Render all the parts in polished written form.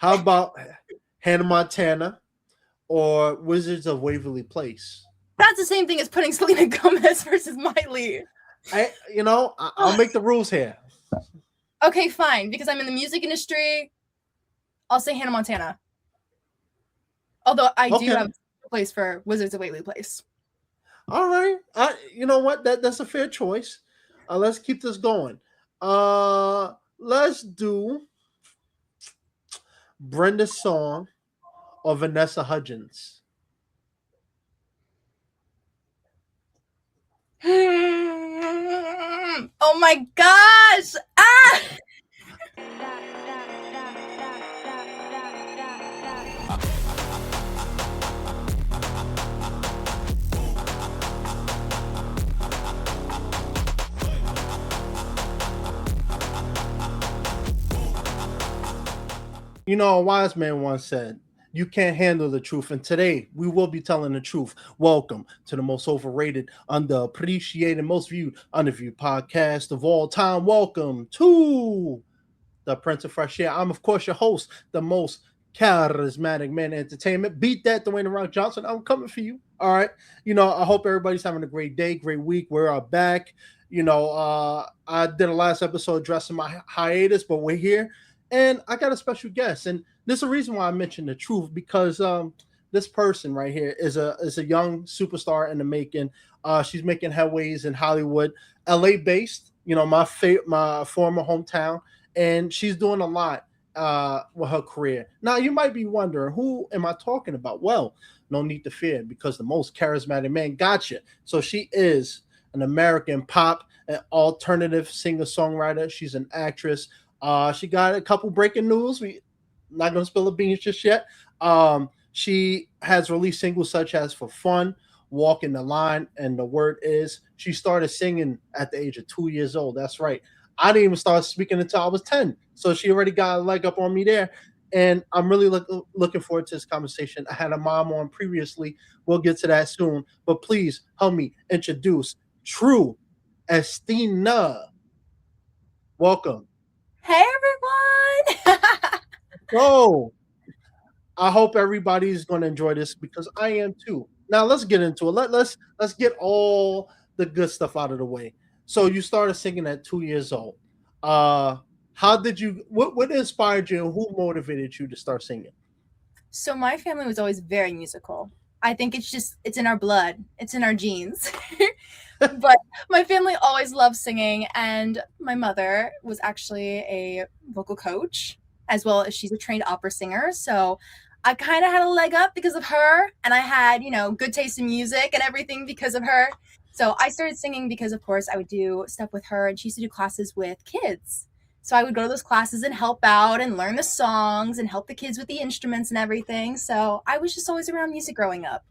How about Hannah Montana or Wizards of Waverly Place? That's the same thing as putting Selena Gomez versus Miley. I'll make the rules here. Okay, fine. Because I'm in the music industry, I'll say Hannah Montana. Although I do have a place for Wizards of Waverly Place. All right. You know what? That's a fair choice. Let's keep this going. Let's do Brenda Song or Vanessa Hudgens. Oh my gosh! Ah! You know, a wise man once said, "You can't handle the truth." And today we will be telling the truth. Welcome to the most overrated, underappreciated, most viewed, underviewed podcast of all time. Welcome to the Prince of Fresh Air. I'm, of course, your host, the most charismatic man in entertainment. Beat that, Dwayne The Rock Johnson. I'm coming for you. All right. I hope everybody's having a great day, great week. We're back. I did a last episode addressing my hiatus, but we're here. And I got a special guest. And there's a reason why I mentioned the truth, because this person right here is a young superstar in the making. She's making headways in Hollywood, LA based, my former hometown, and she's doing a lot with her career. Now, you might be wondering, who am I talking about? Well, no need to fear, because the most charismatic man got you. So she is an American pop and alternative singer-songwriter. She's an actress. She got a couple breaking news. We're not going to spill the beans just yet. She has released singles such as For Fun, Walking the Line, and The Word Is. She started singing at the age of 2 years old. That's right. I didn't even start speaking until I was 10. So she already got a leg up on me there. And I'm really looking forward to this conversation. I had a mom on previously. We'll get to that soon. But please help me introduce True Istina. Welcome. Hey, everyone! So I hope everybody's going to enjoy this, because I am too. Now let's get into it. Let's get all the good stuff out of the way. So you started singing at 2 years old. How did you? What inspired you, and who motivated you to start singing? So my family was always very musical. I think it's in our blood. It's in our genes. But my family always loved singing, and my mother was actually a vocal coach, as well as she's a trained opera singer. So I kind of had a leg up because of her, and I had, good taste in music and everything because of her. So I started singing because, of course, I would do stuff with her, and she used to do classes with kids. So I would go to those classes and help out and learn the songs and help the kids with the instruments and everything. So I was just always around music growing up.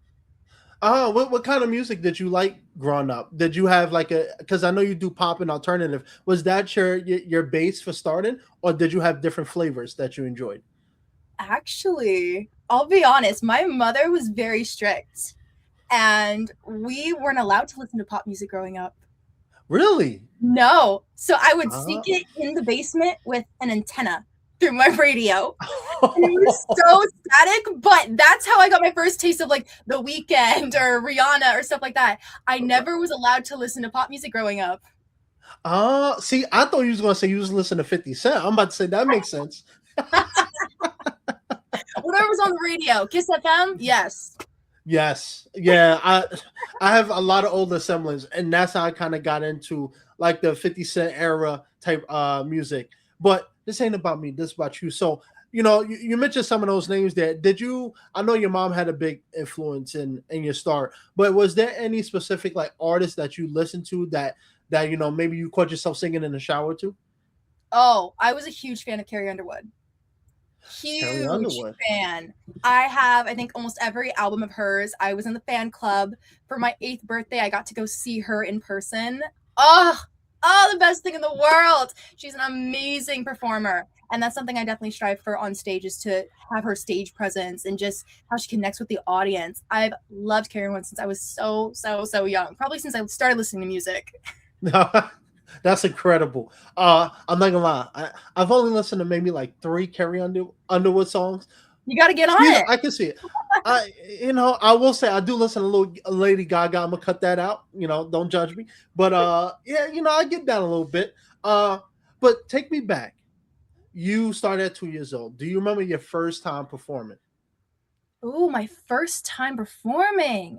What kind of music did you like growing up? Did you have because I know you do pop and alternative. Was that your base for starting, or did you have different flavors that you enjoyed? Actually, I'll be honest, my mother was very strict, and we weren't allowed to listen to pop music growing up. Really? No. So I would sneak it in the basement with an antenna through my radio. And it was so static, but that's how I got my first taste of like The Weeknd or Rihanna or stuff like that. I never was allowed to listen to pop music growing up. See, I thought you was gonna say you was listening to 50 Cent. I'm about to say that makes sense. Whatever was on the radio, Kiss FM, yes. Yes, yeah. I have a lot of older siblings, and that's how I kind of got into like the 50 Cent era type music. But this ain't about me. This is about you. So you mentioned some of those names there. Did you? I know your mom had a big influence in your start, but was there any specific like artists that you listened to that maybe you caught yourself singing in the shower to? Oh, I was a huge fan of Carrie Underwood. Huge fan. I have, I think, almost every album of hers. I was in the fan club. For my 8th birthday, I got to go see her in person. Oh, the best thing in the world. She's an amazing performer. And that's something I definitely strive for on stage, is to have her stage presence and just how she connects with the audience. I've loved Carrie Underwood since I was so young. Probably since I started listening to music. That's incredible. I'm not gonna lie. I've only listened to maybe like three Underwood songs. You got to get on She's, it. I can see it. I, I will say I do listen to a little Lady Gaga. I'm gonna cut that out. Don't judge me. But yeah, I get down a little bit. Uh, but take me back. You started at 2 years old. Do you remember your first time performing? Ooh, my first time performing.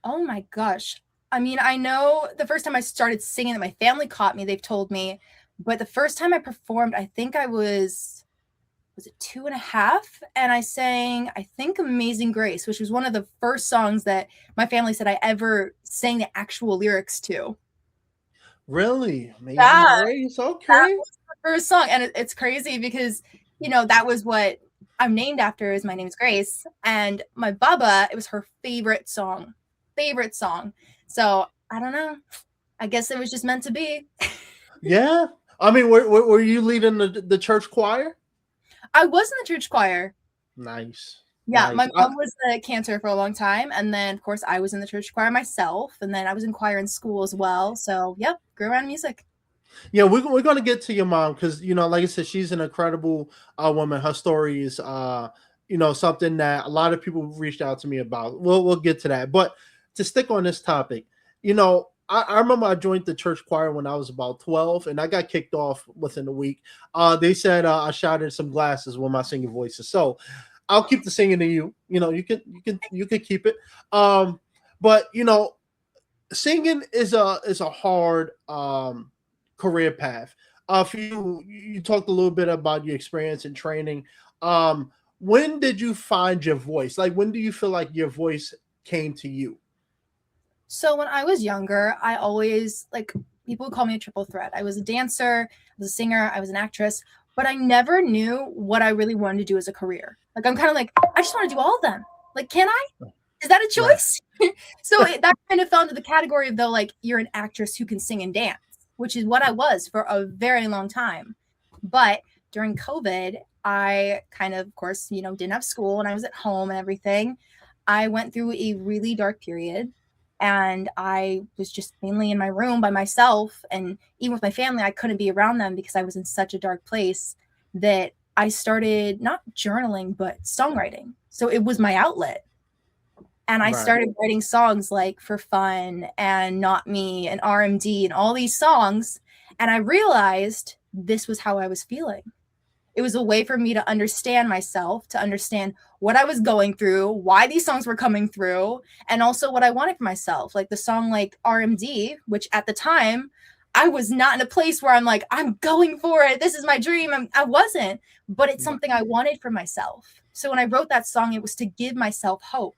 Oh my gosh. I mean, I know the first time I started singing that my family caught me, they've told me, but the first time I performed, I think I was it 2.5? And I sang, I think, Amazing Grace, which was one of the first songs that my family said I ever sang the actual lyrics to. Really? Amazing That, Grace. that Okay. was the first song. And it's crazy because, that was what I'm named after, is my name's Grace. And my baba, it was her favorite song. Favorite song. So I don't know. I guess it was just meant to be. Yeah. I mean, were you leading the church choir? I was in the church choir. Nice. Yeah, my Nice. mom was a cantor for a long time, and then, of course, I was in the church choir myself, and then I was in choir in school as well. So, yep, grew around music. Yeah, we're gonna get to your mom because like I said, she's an incredible woman. Her story is something that a lot of people reached out to me about. We'll get to that, but to stick on this topic, I remember I joined the church choir when I was about 12, and I got kicked off within a week. They said I shattered some glasses with my singing voices, so I'll keep the singing to you. You can keep it. But singing is a hard career path. For you talked a little bit about your experience in training. When did you find your voice? Like, when do you feel like your voice came to you? So when I was younger, I always, like, people would call me a triple threat. I was a dancer, I was a singer, I was an actress, but I never knew what I really wanted to do as a career. Like, I'm kind of like, I just want to do all of them. Like, can I? Is that a Right. choice? So that kind of fell into the category of, though, like, you're an actress who can sing and dance, which is what I was for a very long time. But during COVID, I kind of course, didn't have school and I was at home and everything. I went through a really dark period, and I was just mainly in my room by myself. And even with my family, I couldn't be around them because I was in such a dark place that I started not journaling, but songwriting. So it was my outlet. And I Right. started writing songs like For Fun and Not Me and RMD and all these songs. And I realized this was how I was feeling. It was a way for me to understand myself, to understand what I was going through, why these songs were coming through, and also what I wanted for myself. Like the song like RMD, which at the time I was not in a place where I'm like, I'm going for it. This is my dream. I wasn't, but it's something I wanted for myself. So when I wrote that song, it was to give myself hope.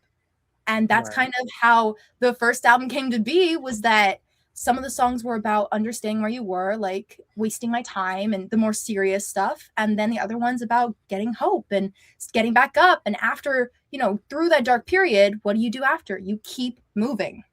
And that's Right. kind of how the first album came to be, was that some of the songs were about understanding where you were, like Wasting My Time and the more serious stuff. And then the other one's about getting hope and getting back up. And after, through that dark period, what do you do after? You keep moving.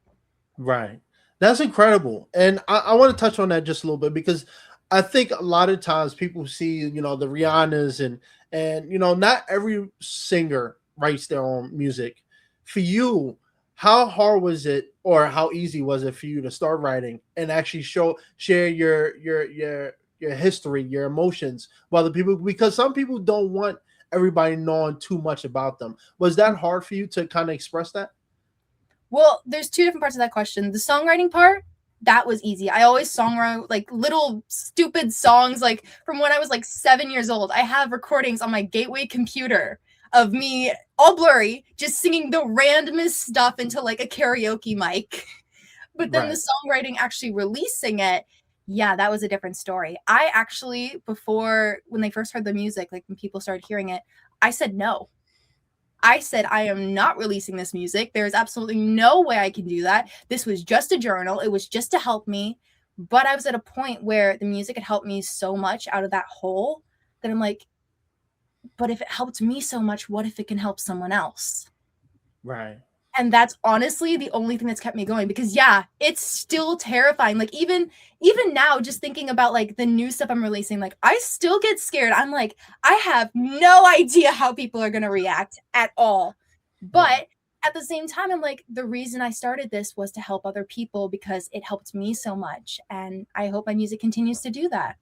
Right. That's incredible. And I want to touch on that just a little bit because I think a lot of times people see, the Rihannas and not every singer writes their own music. For you, how hard was it or how easy was it for you to start writing and actually share your history, your emotions with other people? Because some people don't want everybody knowing too much about them. Was that hard for you to kind of express that? Well, there's two different parts of that question. The songwriting part, that was easy. I always songwrote like little stupid songs, like from when I was like 7 years old. I have recordings on my Gateway computer of me all blurry, just singing the randomest stuff into like a karaoke mic. But then the Right. songwriting, actually releasing it, yeah, that was a different story. I actually, before, when they first heard the music, like when people started hearing it, I said no. I said, I am not releasing this music. There is absolutely no way I can do that. This was just a journal. It was just to help me. But I was at a point where the music had helped me so much out of that hole that I'm like, but if it helped me so much, what if it can help someone else? Right. And that's honestly the only thing that's kept me going, because yeah, it's still terrifying. Like even now, just thinking about like the new stuff I'm releasing, like I still get scared. I'm like, I have no idea how people are going to react at all. Right. But at the same time, I'm like, the reason I started this was to help other people because it helped me so much. And I hope my music continues to do that.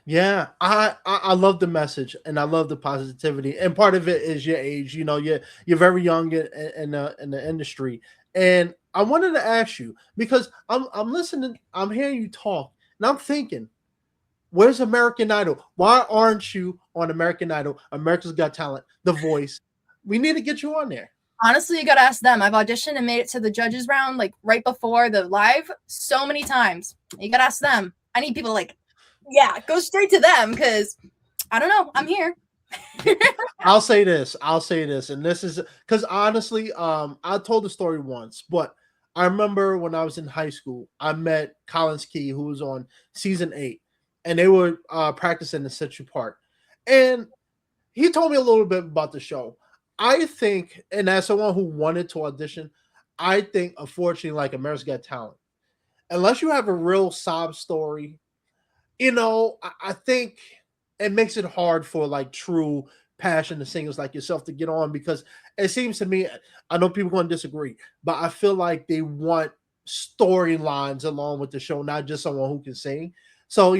Yeah, I love the message and I love the positivity. And part of it is your age. You know, you're very young in the industry. And I wanted to ask you because I'm listening, I'm hearing you talk, and I'm thinking, where's American Idol? Why aren't you on American Idol? America's Got Talent, The Voice. We need to get you on there. Honestly, you gotta ask them. I've auditioned and made it to the judges round like right before the live so many times. You gotta ask them. I need people like, yeah, go straight to them because I don't know. I'm here. I'll say this. I'll say this, and this is because honestly, I told the story once, but I remember when I was in high school, I met Collins Key, who was on season 8, and they were practicing in Central Park, and he told me a little bit about the show. I think, and as someone who wanted to audition, I think, unfortunately, like America's Got Talent, unless you have a real sob story, I think it makes it hard for like true passionate singers like yourself to get on because it seems to me, I know people are going to disagree, but I feel like they want storylines along with the show, not just someone who can sing. So,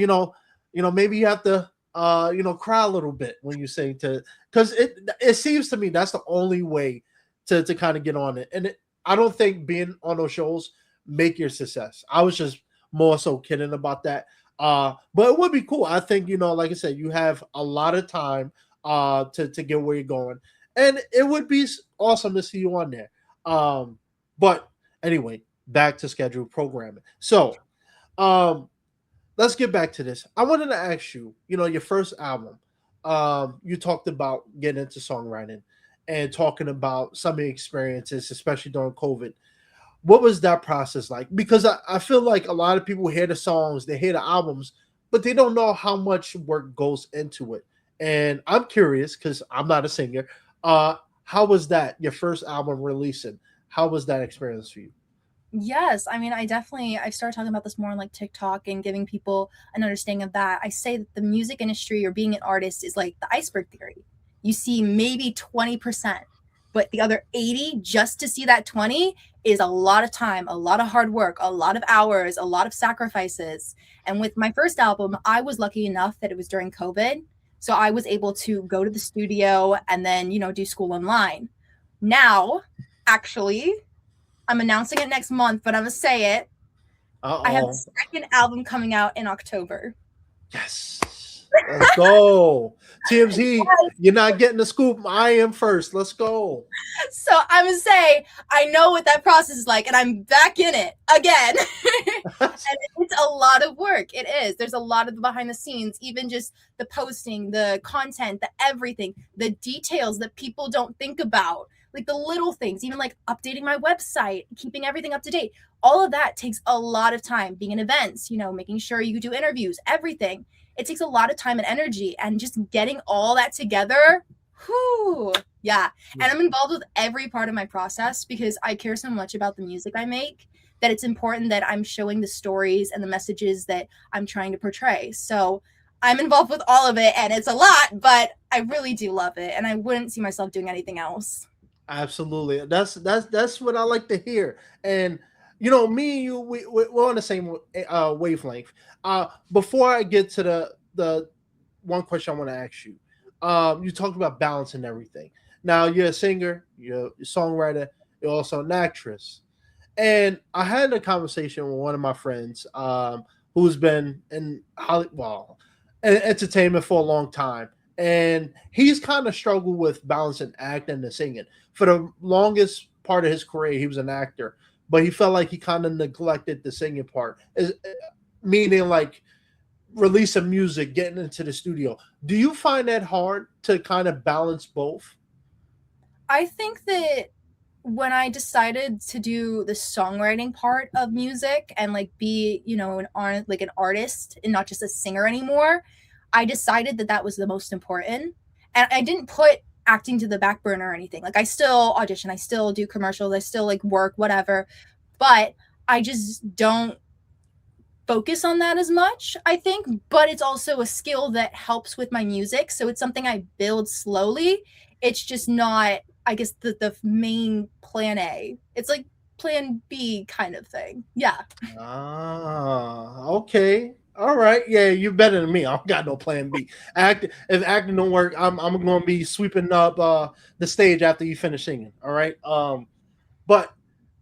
maybe you have to cry a little bit when you sing to because it seems to me that's the only way to kind of get on it. And I don't think being on those shows make your success. I was just more so kidding about that. But it would be cool. I think, like I said, you have a lot of time to get where you're going. And it would be awesome to see you on there. But anyway, back to scheduled programming. So let's get back to this. I wanted to ask you, your first album, you talked about getting into songwriting and talking about some of the experiences, especially during COVID. What was that process like? Because I feel like a lot of people hear the songs, they hear the albums, but they don't know how much work goes into it. And I'm curious because I'm not a singer. How was that your first album releasing? How was that experience for you? Yes, I mean, I started talking about this more on like TikTok and giving people an understanding of that. I say that the music industry or being an artist is like the iceberg theory. You see maybe 20%, but the other 80 just to see that 20 is a lot of time, a lot of hard work, a lot of hours, a lot of sacrifices. And with my first album, I was lucky enough that it was during COVID. So I was able to go to the studio and then, do school online. Now, actually, I'm announcing it next month, but I'm gonna say it. I have a Uh-oh. second album coming out in October. Yes. Let's go. TMZ, you're not getting the scoop. I am first. Let's go. So I'm gonna say I know what that process is like, and I'm back in it again. And it's a lot of work. It is. There's a lot of the behind the scenes, even just the posting, the content, the everything, the details that people don't think about, like the little things, even like updating my website, keeping everything up to date. All of that takes a lot of time. Being in events, making sure you do interviews, everything. It takes a lot of time and energy, and just getting all that together. Whew, yeah. And I'm involved with every part of my process because I care so much about the music I make that it's important that I'm showing the stories and the messages that I'm trying to portray. So I'm involved with all of it, and it's a lot, but I really do love it, and I wouldn't see myself doing anything else. Absolutely. That's what I like to hear. And me and you, we're on the same wavelength. Before I get to the one question I want to ask you, you talked about balance and everything. Now you're a singer, you're a songwriter, you're also an actress. And I had a conversation with one of my friends, who's been in Hollywood, well, entertainment for a long time, and he's kind of struggled with balancing acting and singing. For the longest part of his career, he was an actor, but he felt like he kind of neglected the singing part, meaning like releasing music, getting into the studio. Do you find that hard to kind of balance both? I think that when I decided to do the songwriting part of music and like be, an artist and not just a singer anymore, I decided that that was the most important. And I didn't put acting to the back burner or anything. Like I still audition, I still do commercials, I still like work, whatever. But I just don't focus on that as much, I think. But it's also a skill that helps with my music. So it's something I build slowly. It's just not I guess the main plan A. It's like plan B kind of thing. Yeah. Okay. All right. Yeah, you're better than me. I don't got no plan B. If acting don't work, I'm going to be sweeping up the stage after you finish singing. All right. But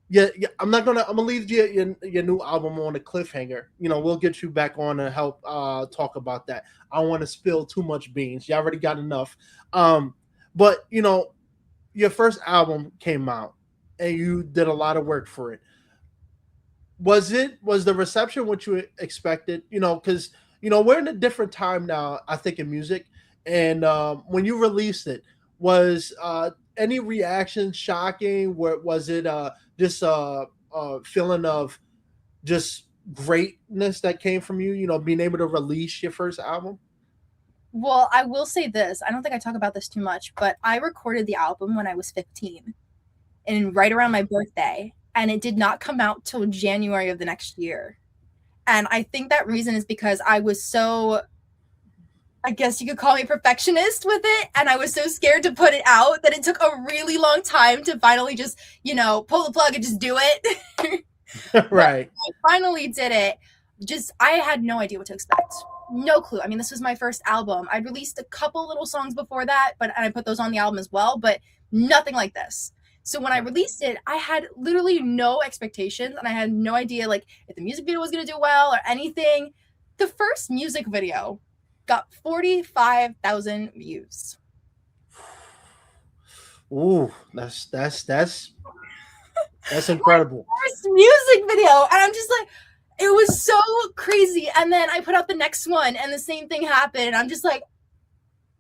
yeah, I'm gonna leave your new album on a cliffhanger. We'll get you back on to help talk about that. I don't want to spill too much beans. You already got enough. But your first album came out and you did a lot of work for it. Was the reception what you expected? Because we're in a different time now, I think, in music. And when you released it, was any reaction shocking? Was it just feeling of just greatness that came from you, being able to release your first album? Well, I will say this. I don't think I talk about this too much, but I recorded the album when I was 15 and right around my birthday, and it did not come out till January of the next year. And I think that reason is because I was so, I guess you could call me perfectionist with it, and I was so scared to put it out that it took a really long time to finally just, pull the plug and just do it. But Right. I finally did it. Just I had no idea what to expect. No clue. I mean, this was my first album. I'd released a couple little songs before that, and I put those on the album as well, but nothing like this. So when I released it, I had literally no expectations, and I had no idea like if the music video was going to do well or anything. The first music video got 45,000 views. Ooh, that's incredible. First music video, and I'm just like, it was so crazy. And then I put out the next one, and the same thing happened. And I'm just like,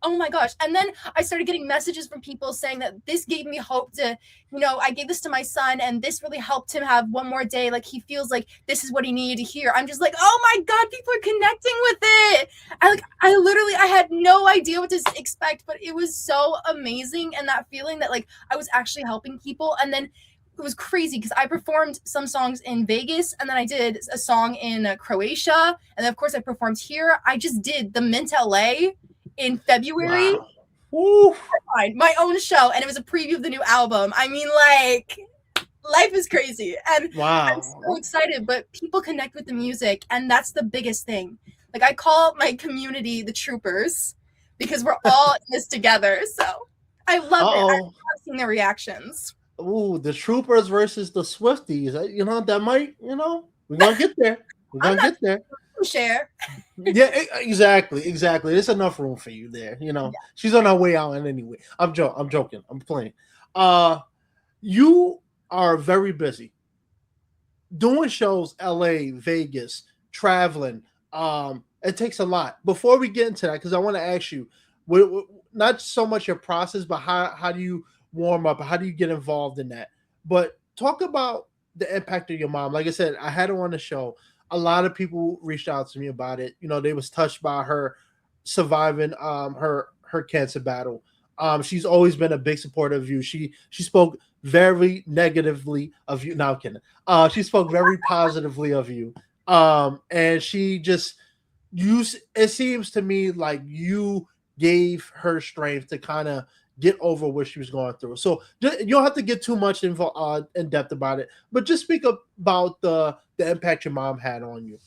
oh my gosh. And then I started getting messages from people saying that this gave me hope to, I gave this to my son, and this really helped him have one more day. Like he feels like this is what he needed to hear. I'm just like, oh my God, people are connecting with it. I had no idea what to expect, but it was so amazing. And that feeling that like I was actually helping people. And then it was crazy because I performed some songs in Vegas, and then I did a song in Croatia, and then of course I performed here. I just did the Mint LA in February. Wow. Ooh. My own show, and it was a preview of the new album. I mean, like, life is crazy, and Wow. I'm so excited. But people connect with the music, and that's the biggest thing. Like I call my community the troopers because we're all in this together. So I love it. I love seeing the reactions. Ooh, the Troopers versus the Swifties. That might, we're gonna get there. We're gonna get there. Share. Yeah, exactly. There's enough room for you there. Yeah. She's on her way out, and anyway, I'm joking. I'm playing. You are very busy doing shows, L.A., Vegas, traveling. It takes a lot. Before we get into that, because I want to ask you, not so much your process, but how do you warm up? How do you get involved in that? But talk about the impact of your mom. Like I said, I had her on the show. A lot of people reached out to me about it. They was touched by her surviving her cancer battle. She's always been a big supporter of you. She spoke very negatively of you. No, I'm kidding. She spoke very positively of you. And she just it seems to me like you gave her strength to kind of get over what she was going through. So you don't have to get too much in depth about it, but just speak about the impact your mom had on you.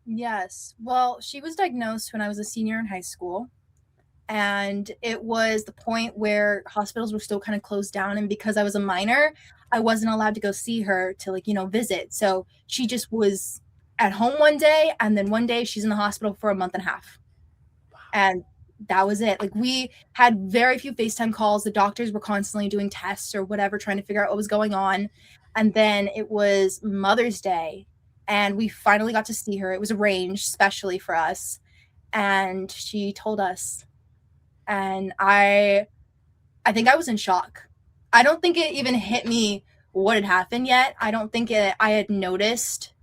Yes. Well, she was diagnosed when I was a senior in high school. And it was the point where hospitals were still kind of closed down. And because I was a minor, I wasn't allowed to go see her to, visit. So she just was at home one day. And then one day she's in the hospital for a month and a half. And that was it. Like we had very few FaceTime calls. The doctors were constantly doing tests or whatever, trying to figure out what was going on. And then it was Mother's Day, and we finally got to see her. It was arranged specially for us. And she told us. And I think I was in shock. I don't think it even hit me what had happened yet. I don't think I had noticed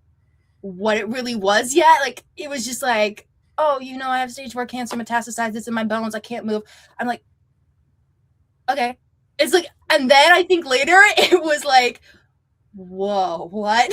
what it really was yet. Like it was just like, oh, I have stage 4 cancer metastasized. It's in my bones. I can't move. I'm like, okay. It's like, and then I think later it was like, whoa, what?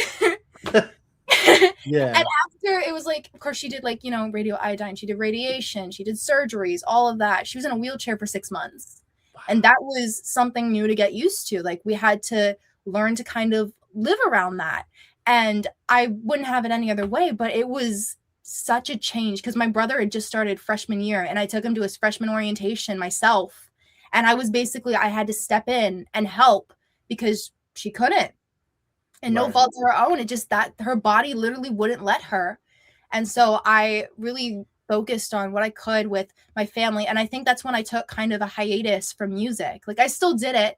Yeah. And after it was like, of course she did radioiodine. She did radiation. She did surgeries, all of that. She was in a wheelchair for 6 months. And that was something new to get used to. Like we had to learn to kind of live around that. And I wouldn't have it any other way, but it was such a change because my brother had just started freshman year and I took him to his freshman orientation myself. And I was basically, I had to step in and help because she couldn't. And no Right. fault of her own. It just that her body literally wouldn't let her. And so I really focused on what I could with my family. And I think that's when I took kind of a hiatus from music. Like I still did it.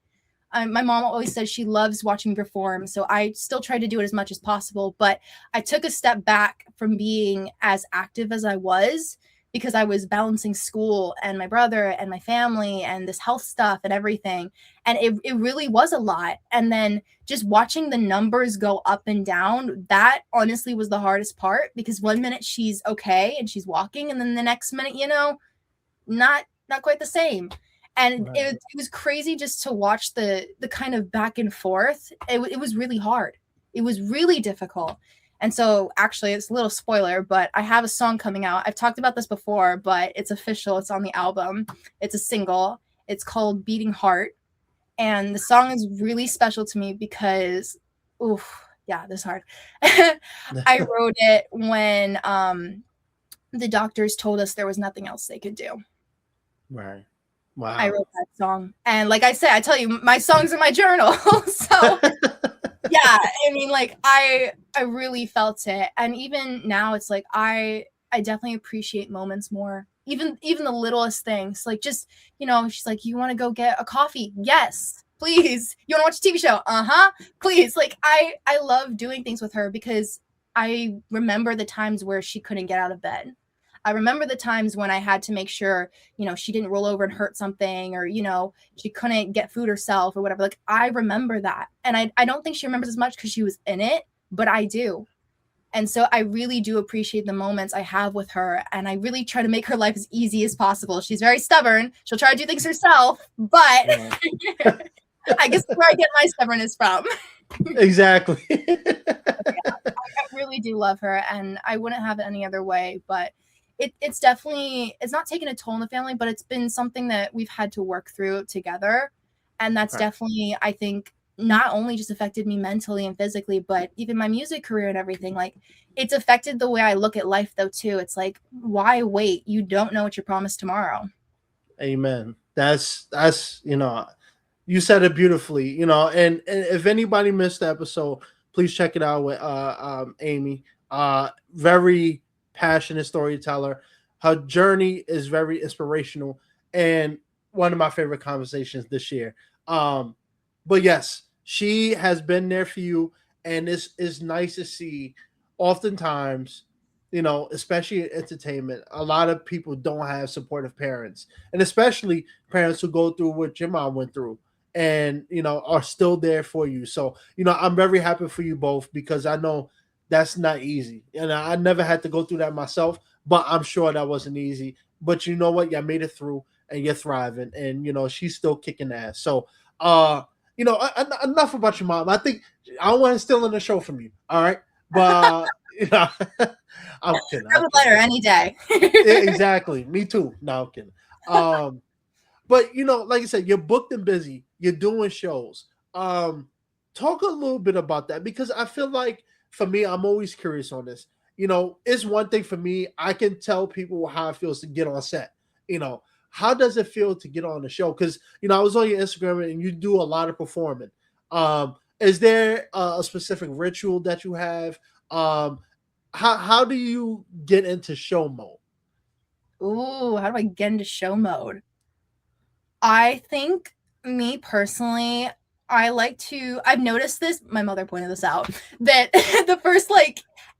My mom always says she loves watching me perform. So I still tried to do it as much as possible. But I took a step back from being as active as I was because I was balancing school and my brother and my family and this health stuff and everything. And it really was a lot. And then just watching the numbers go up and down, that honestly was the hardest part because one minute she's okay and she's walking, and then the next minute, not quite the same. And Right. it was crazy just to watch the kind of back and forth. It was really hard. It was really difficult. And so actually it's a little spoiler, but I have a song coming out. I've talked about this before, but it's official. It's on the album. It's a single. It's called Beating Heart. And the song is really special to me because, this is hard. I wrote it when the doctors told us there was nothing else they could do. Right. Wow. I wrote that song. And like I said, I tell you, my songs in my journal. So yeah, I mean, like I really felt it. And even now it's like I definitely appreciate moments more. Even the littlest things. Like just, she's like, you want to go get a coffee? Yes, please. You want to watch a TV show? Uh-huh. Please. Like I love doing things with her because I remember the times where she couldn't get out of bed. I remember the times when I had to make sure, she didn't roll over and hurt something or, she couldn't get food herself or whatever. Like, I remember that. And I don't think she remembers as much because she was in it, but I do. And so I really do appreciate the moments I have with her. And I really try to make her life as easy as possible. She's very stubborn. She'll try to do things herself, but I guess where I get my stubbornness from. Exactly. I really do love her and I wouldn't have it any other way, but it's definitely, it's not taken a toll on the family, but it's been something that we've had to work through together. And that's definitely, I think, not only just affected me mentally and physically, but even my music career and everything. Like it's affected the way I look at life though, too. It's like, why wait? You don't know what you're promised tomorrow. Amen. That's, you said it beautifully, and if anybody missed the episode, please check it out with Amie. Very passionate storyteller. Her journey is very inspirational and one of my favorite conversations this year. But yes, she has been there for you, and it's nice to see. Oftentimes, especially in entertainment, a lot of people don't have supportive parents, and especially parents who go through what your mom went through and are still there for you. So I'm very happy for you both because I know that's not easy, and I never had to go through that myself, but I'm sure that wasn't easy. But you know what, you made it through and you're thriving, and she's still kicking ass. So enough about your mom. I think I don't want to steal in the show from you, all right? But I'm kidding. I would let her any day. Exactly, me too. No, I'm kidding. But like I said, you're booked and busy. You're doing shows. Talk a little bit about that because I feel like for me, I'm always curious on this. It's one thing for me. I can tell people how it feels to get on set. How does it feel to get on the show? Because I was on your Instagram and you do a lot of performing. Is there a specific ritual that you have? How do you get into show mode? Ooh, how do I get into show mode? I think me personally, I've noticed this, my mother pointed this out, that the first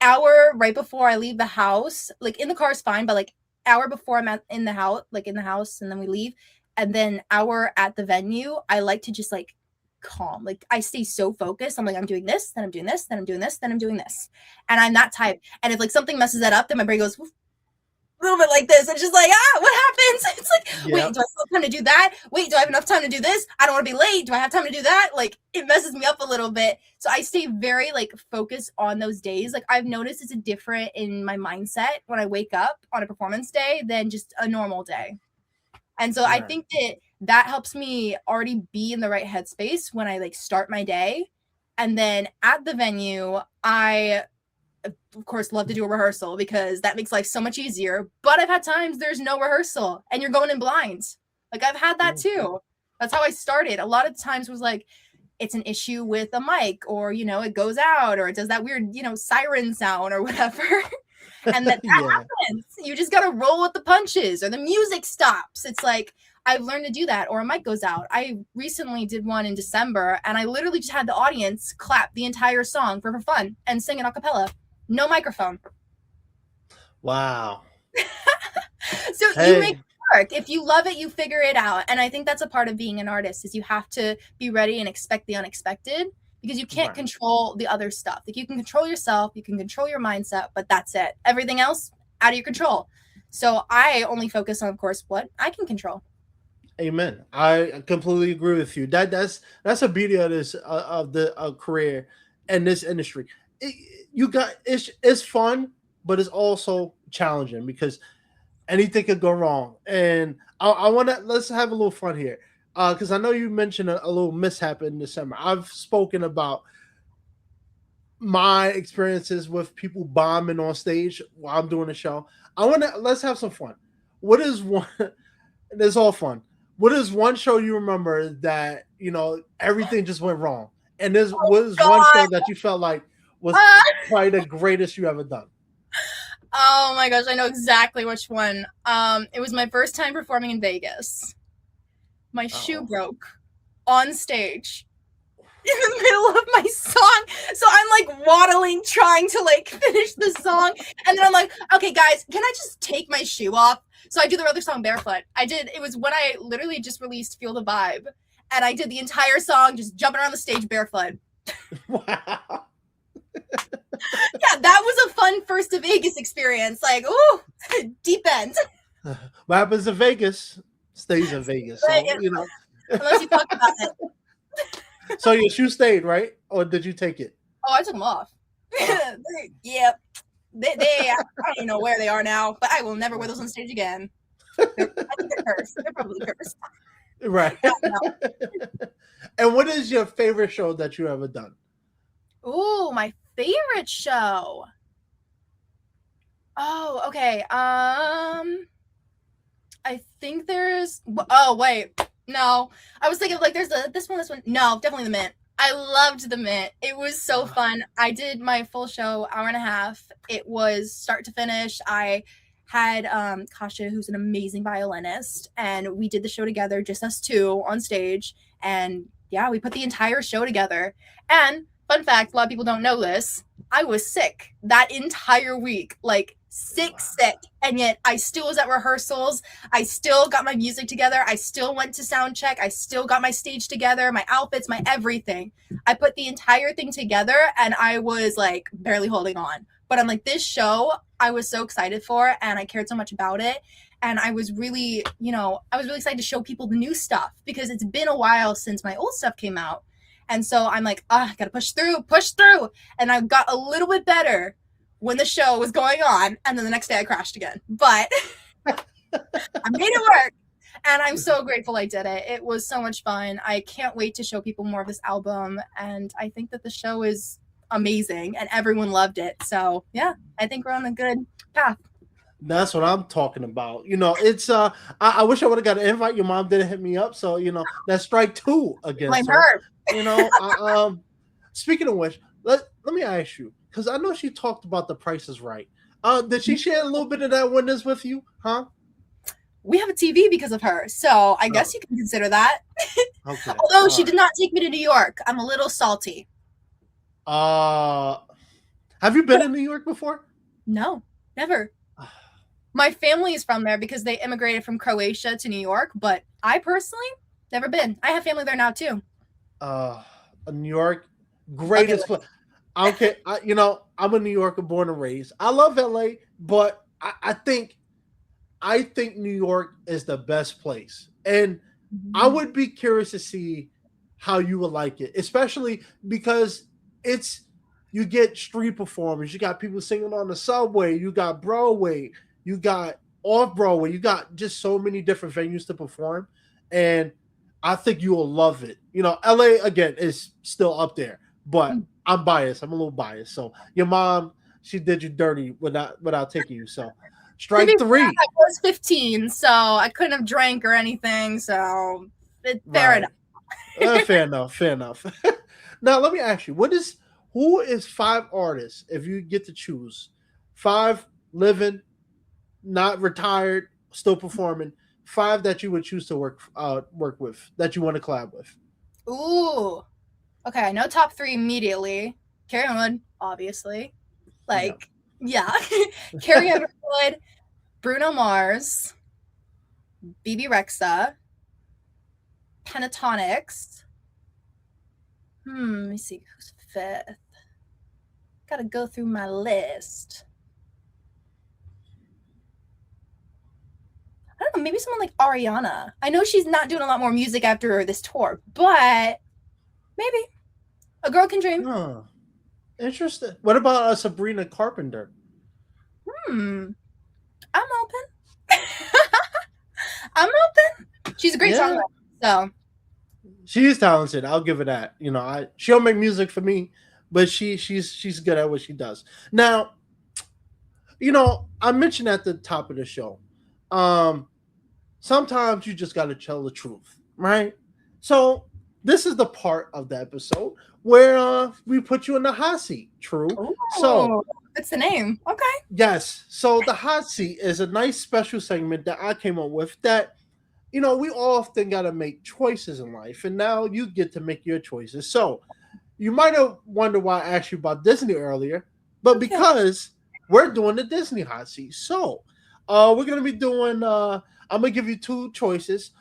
hour right before I leave the house, like in the car is fine, but like hour before I'm in the house and then we leave, and then hour at the venue, I like to just calm. Like I stay so focused. I'm like, I'm doing this, then I'm doing this, then I'm doing this, then I'm doing this. And I'm that type. And if something messes that up, then my brain goes, a little bit like this. It's just what happens? It's like, wait, do I still have time to do that? Wait, do I have enough time to do this? I don't want to be late. Do I have time to do that? It messes me up a little bit. So I stay very focused on those days. I've noticed it's different in my mindset when I wake up on a performance day than just a normal day. And so I think that helps me already be in the right headspace when I like start my day. And then at the venue, I of course love to do a rehearsal because that makes life so much easier. But I've had times there's no rehearsal and you're going in blind. Like I've had that too. That's how I started. A lot of times was like, it's an issue with a mic, or, you know, it goes out, or it does that weird, you know, siren sound or whatever. And that happens. You just got to roll with the punches, or the music stops. It's like, I've learned to do that, or a mic goes out. I recently did one in December, and I literally just had the audience clap the entire song for fun and sing it a cappella. No microphone. Wow. So you make it work. If you love it, you figure it out. And I think that's a part of being an artist, is you have to be ready and expect the unexpected, because you can't control the other stuff. Like you can control yourself, you can control your mindset, but that's it. Everything else out of your control. So I only focus on, of course, what I can control. Amen. I completely agree with you. That's a beauty of this of the career and this industry. It's fun, but it's also challenging because anything could go wrong. And let's have a little fun here, because I know you mentioned a little mishap in December. I've spoken about my experiences with people bombing on stage while I'm doing a show. Let's have some fun. What is one? It's all fun. What is one show you remember that, you know, everything just went wrong? And what is one show that you felt like was probably the greatest you ever done? Oh my gosh, I know exactly which one. It was my first time performing in Vegas. My shoe broke on stage in the middle of my song. So I'm like waddling, trying to like finish the song. And then I'm like, okay, guys, can I just take my shoe off? So I do the other song barefoot. It was when I literally just released Feel the Vibe. And I did the entire song just jumping around the stage barefoot. Wow. Yeah, that was a fun first to Vegas experience. Like, ooh, deep end. What happens in Vegas stays in Vegas. So, you know. Unless you talk about it. So your shoe stayed, right? Or did you take it? Oh, I took them off. Yep. I don't even know where they are now, but I will never wear those on stage again. I think they're cursed. They're probably cursed. Right. And what is your favorite show that you ever done? Ooh, my favorite show. Oh, okay. I think there's. Oh, wait. No, I was thinking of like there's this one. No, definitely the Mint. I loved the Mint. It was so fun. I did my full show, hour and a half. It was start to finish. I had Kasia, who's an amazing violinist, and we did the show together, just us two on stage. And yeah, we put the entire show together. And fun fact, a lot of people don't know this, I was sick that entire week, like sick, and yet I still was at rehearsals. I still got my music together. I still went to sound check. I still got my stage together, my outfits, my everything. I put the entire thing together, and I was like barely holding on. But I'm like, this show I was so excited for, and I cared so much about it. And I was really, excited to show people the new stuff, because it's been a while since my old stuff came out. And so I'm like, I gotta push through. And I got a little bit better when the show was going on, and then the next day I crashed again. But I made it work, and I'm so grateful I did it. It was so much fun. I can't wait to show people more of this album, and I think that the show is amazing, and everyone loved it. So yeah, I think we're on a good path. That's what I'm talking about. You know, it's I wish I would have got an invite. Your mom didn't hit me up, so you know that's strike 2 against her. You know, speaking of which, let me ask you, because I know she talked about The Price is Right. Did she share a little bit of that witness with you? Huh? We have a TV because of her, so I guess you can consider that. Okay. Although she did not take me to New York. I'm a little salty. Have you been in New York before? No, never. My family is from there because they immigrated from Croatia to New York, but I personally never been. I have family there now too. New York, greatest place. Okay, I'm a New Yorker, born and raised. I love LA, but I think New York is the best place, and I would be curious to see how you would like it, especially because you get street performers, you got people singing on the subway, you got Broadway, you got off Broadway, you got just so many different venues to perform, and I think you will love it. You know, LA again is still up there, but I'm biased. I'm a little biased. So your mom, she did you dirty without taking you. So To be strike fair, three. I was 15, so I couldn't have drank or anything. So fair Right. enough. Fair enough. Fair enough. Now let me ask you, who is five artists if you get to choose five living, not retired, still performing, five that you would choose to work with that you want to collab with? Ooh. Okay, I know top three immediately. Carrie Underwood, obviously. Yeah. Like, yeah. Carrie Underwood, Bruno Mars, BB Rexa, Pentatonics. Let me see who's fifth. Gotta go through my list. I don't know, maybe someone like Ariana. I know she's not doing a lot more music after this tour, but maybe a girl can dream. Huh. Interesting. What about Sabrina Carpenter? I'm open. I'm open. She's a great Yeah, songwriter. So she is talented. I'll give her that. You know, she'll make music for me, but she's good at what she does. Now, you know, I mentioned at the top of the show, um, sometimes you just got to tell the truth, right? So this is the part of the episode where we put you in the hot seat. True. So oh, that's the name. Okay. yes, so the hot seat is a nice special segment that I came up with that, you know, we often got to make choices in life, and now you get to make your choices. So you might have wondered why I asked you about Disney earlier, but Okay. because we're doing the Disney hot seat. So we're gonna be doing. I'm gonna give you two choices.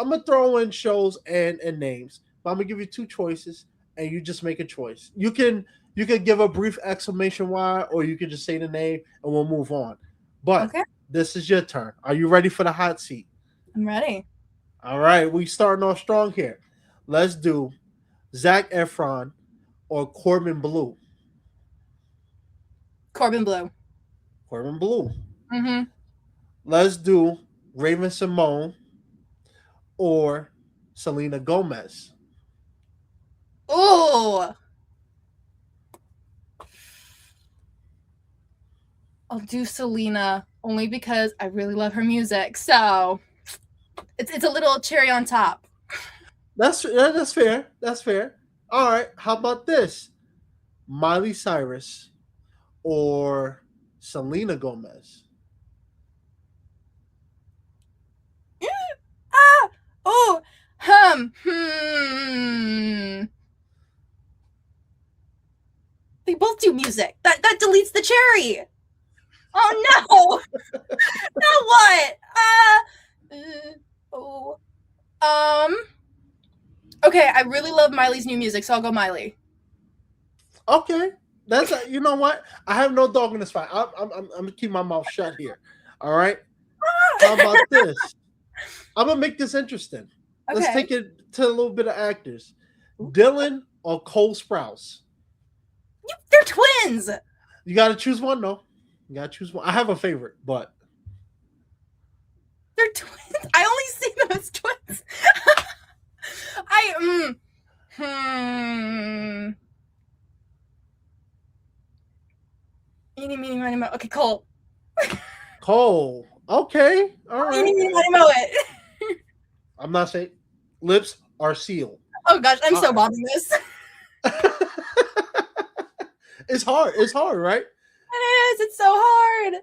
I'm gonna throw in shows and names, but I'm gonna give you two choices, and you just make a choice. You can give a brief exclamation why, or you can just say the name, and we'll move on. But Okay. this is your turn. Are you ready for the hot seat? I'm ready. All right, we starting off strong here. Let's do Zac Efron or Corbin Blue. Corbin Blue. Corbin Blue. Mm-hmm. Let's do Raven Simone or Selena Gomez. Oh, I'll do Selena only because I really love her music. So it's a little cherry on top. That's fair. That's fair. All right. How about this? Miley Cyrus or Selena Gomez. Ah, oh, hmm. They both do music. That deletes the cherry. Oh no! Now what? Oh. Okay, I really love Miley's new music, so I'll go Miley. Okay. You know what? I have no dog in this fight. I'm gonna keep my mouth shut here. All right. How about this? I'm gonna make this interesting. Let's Okay. take it to a little bit of actors. Dylan or Cole Sprouse. They're twins. You got to choose one, though. You got to choose one. I have a favorite, but They're twins. I only see them as twins. Eeny, meeny, miny, mo. Okay, Cole. Cole. Okay, all right. Eeny, meeny, miny, mo it. I'm not saying lips are sealed. Oh gosh, I'm so bobbing this. It's hard. It's hard, right? It is. It's so hard.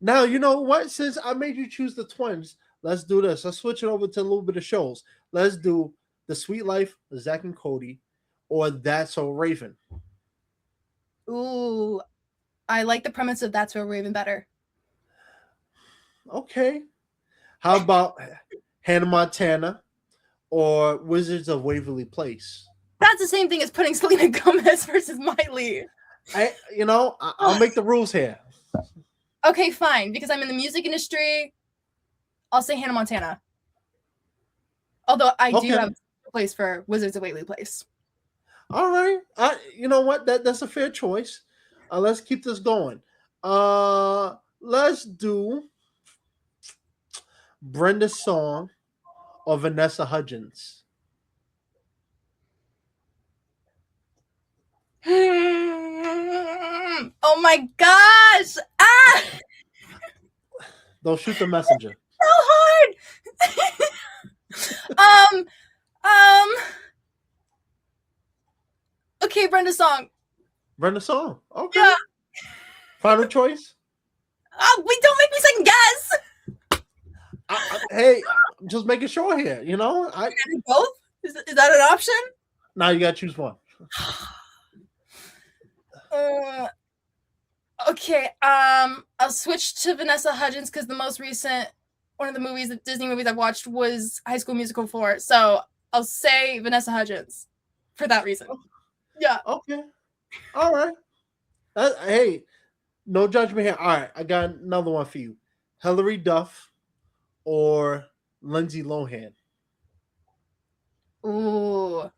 Now you know what? Since I made you choose the twins, let's do this. Let's switch it over to a little bit of shows. Let's do The Sweet Life of Zach and Cody, or That's So Raven. Ooh, I like the premise of That's Where Raven better. Okay. How about Hannah Montana or Wizards of Waverly Place? That's the same thing as putting Selena Gomez versus Miley. I'll make the rules here. Okay, fine. Because I'm in the music industry, I'll say Hannah Montana. Although I do have a place for Wizards of Waverly Place. All right. You know what? That's a fair choice. Let's keep this going. Let's do Brenda Song or Vanessa Hudgens? Oh my gosh! Ah, Don't shoot the messenger. so hard. um, um. Okay, Brenda Song. Brenda Song. Okay. Yeah. Final choice. Wait, don't make me second guess. Hey, I'm just making sure here. You know, Both? Is that an option? now you gotta choose one. Okay. I'll switch to Vanessa Hudgens because the most recent one of the movies, the Disney movies I've watched was High School Musical 4. So I'll say Vanessa Hudgens for that reason. Yeah. Okay. All right. Hey, no judgment here. All right, I got another one for you. Hilary Duff or Lindsay Lohan? Ooh.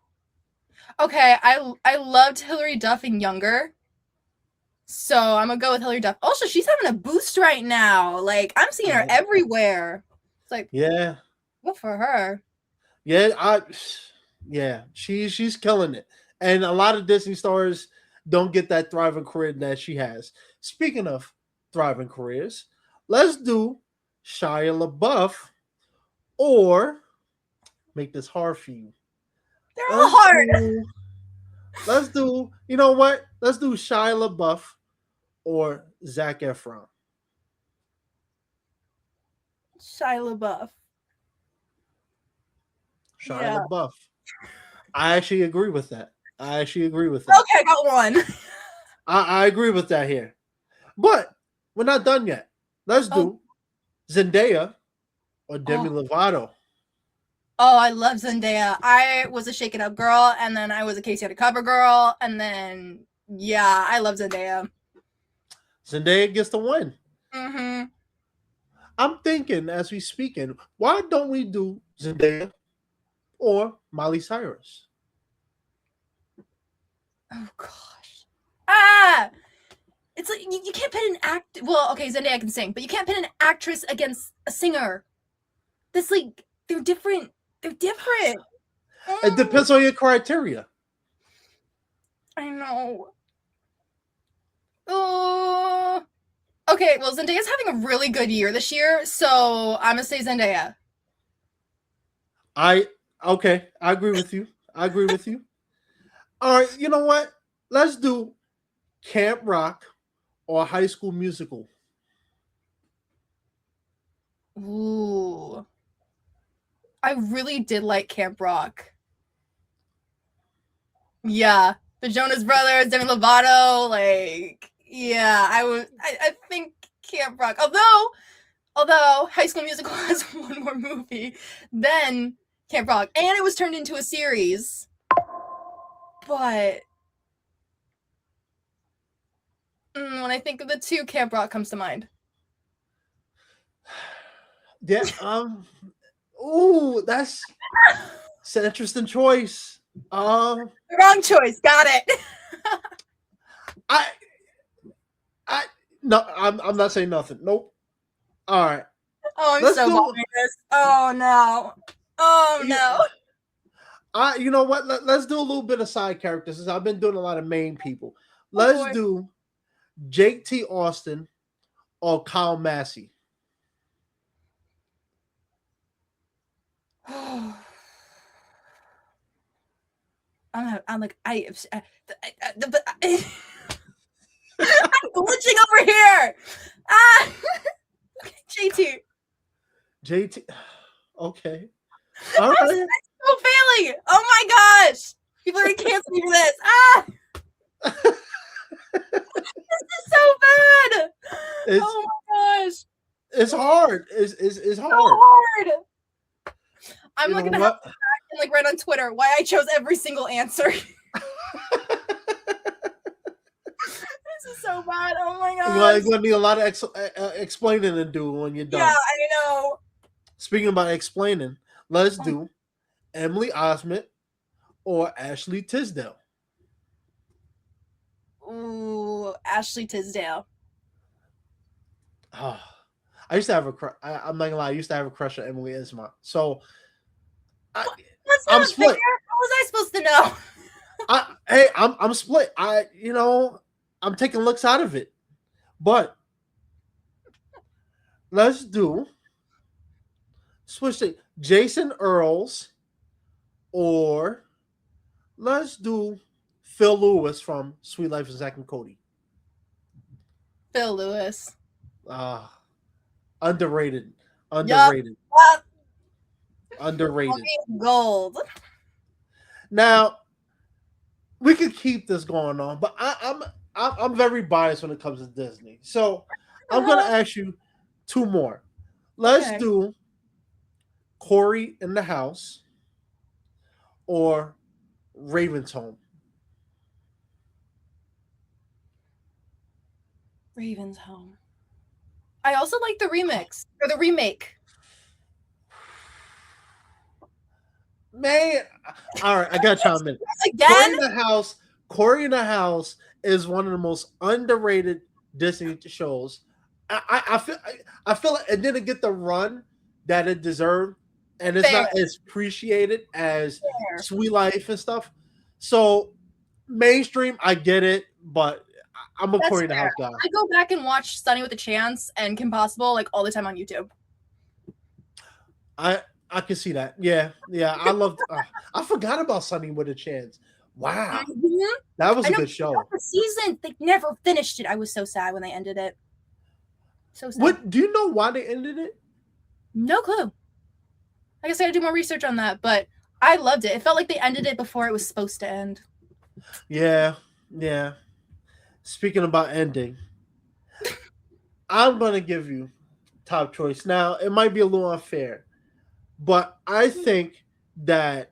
Okay, I loved Hilary Duff in Younger. So I'm gonna go with Hilary Duff. Also, she's having a boost right now. Like I'm seeing her everywhere. It's like, yeah, good for her. yeah, she's killing it, and a lot of Disney stars don't get that thriving career that she has. Speaking of thriving careers, let's do Shia LaBeouf or make this hard for you. They're all hard. Let's do. You know what? Let's do Shia LaBeouf or Zac Efron. Shia LaBeouf. Shia LaBeouf. I actually agree with that. Okay, I got one. I agree with that here. But we're not done yet. Let's do Zendaya or Demi Lovato. Oh, I love Zendaya. I was a Shake It Up girl, and then I was a Casey Undercover girl, and then, yeah, I love Zendaya. Zendaya gets the win. Mm-hmm. I'm thinking, as we speaking, why don't we do Zendaya or Miley Cyrus? Oh, gosh. It's like, you can't pit an act. Well, okay, Zendaya can sing, but you can't pit an actress against a singer. That's like, they're different. They're different. It depends on your criteria. I know. Oh. Okay, well, Zendaya's having a really good year this year, so I'm gonna say Zendaya. I agree with you. All right, you know what? Let's do Camp Rock or High School Musical. Ooh. I really did like Camp Rock. Yeah. The Jonas Brothers, Demi Lovato, like, yeah, I think Camp Rock. Although High School Musical has one more movie than Camp Rock, and it was turned into a series. But when I think of the two, Camp Rock comes to mind. Yeah. Ooh, that's an interesting choice. Wrong choice. Got it. I'm not saying nothing. Nope. All right. Oh, I'm so behind this. Oh no. Oh no. You know what? Let's do a little bit of side characters since I've been doing a lot of main people. Let's do Jake T. Austin or Kyle Massey. I'm glitching over here. JT. Okay. All right. I'm still failing. Oh my gosh. People are gonna cancel me for this. This is so bad. Oh my gosh. It's hard. It's hard. So hard. I'm gonna have to back and write on Twitter why I chose every single answer. This is so bad. Oh my god. Well, it's gonna be a lot of explaining to do when you're done. Yeah, I know. Speaking about explaining, let's do Emily Osment or Ashley Tisdale. Ooh, Ashley Tisdale. I used to have a crush. I'm not gonna lie. I used to have a crush on Emily Isma. So I, That's I'm not fair. split. How was I supposed to know? I'm split. I'm taking looks out of it. But let's do switch to Jason Earls, or let's do Phil Lewis from Sweet Life of Zack and Cody. Phil Lewis. Underrated. Yup. Underrated. Underrated. Gold. Now we could keep this going on, but I'm very biased when it comes to Disney. So I'm gonna ask you two more. Let's do Corey in the House or Raven's Home. Raven's Home. I also like the remix or the remake. Man, all right, I got to chime in. Again? Corey in the House is one of the most underrated Disney shows. I feel like it didn't get the run that it deserved, and it's not as appreciated as Sweet Life and stuff. So mainstream, I get it, but I'm a Corey in the House guy. I go back and watch Sunny with a Chance and Kim Possible like all the time on YouTube. I can see that. Yeah. I loved. I forgot about Sunny with a Chance. Wow, that was a good show. The season, they never finished it. I was so sad when they ended it. So sad. What do you know why they ended it? No clue. I guess I gotta do more research on that, but I loved it. It felt like they ended it before it was supposed to end. Yeah. Speaking about ending, I'm gonna give you top choice. Now it might be a little unfair, but I think that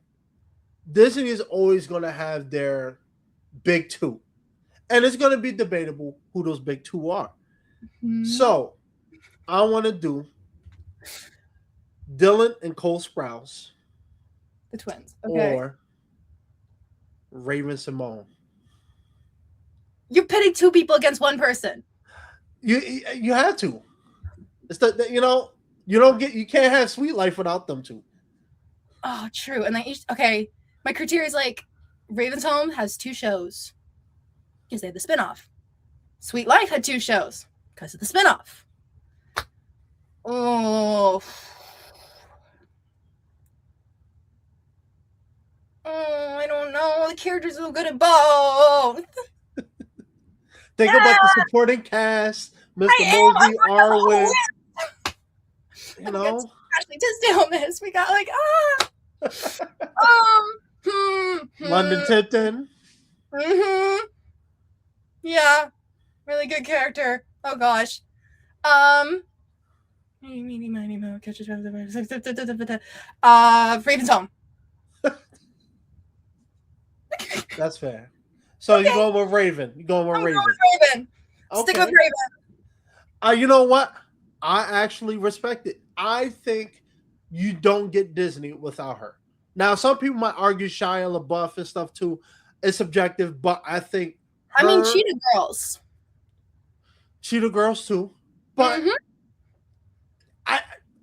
Disney is always going to have their big two. And it's going to be debatable who those big two are. Mm-hmm. So I want to do Dylan and Cole Sprouse. The twins. Okay. Or Raven Simone. You're pitting two people against one person. You have to. It's you can't have Sweet Life without them two. Oh, true. And okay. My criteria is like Raven's Home has 2 shows because they had the spinoff. Sweet Life had 2 shows because of the spinoff. Oh, I don't know. The characters are so good at both. Think about the supporting cast, Mr. Mosby, Arwen. You know, Ashley Tisdale on this. We got like London Tipton. Yeah, really good character. Oh gosh. Raven's Home. That's fair. So you're going with Raven. You're going with Raven. Raven. Okay. Stick with Raven. You know what? I actually respect it. I think you don't get Disney without her. Now, some people might argue Shia LaBeouf and stuff too. It's subjective, but I think Cheetah Girls. Cheetah Girls too. But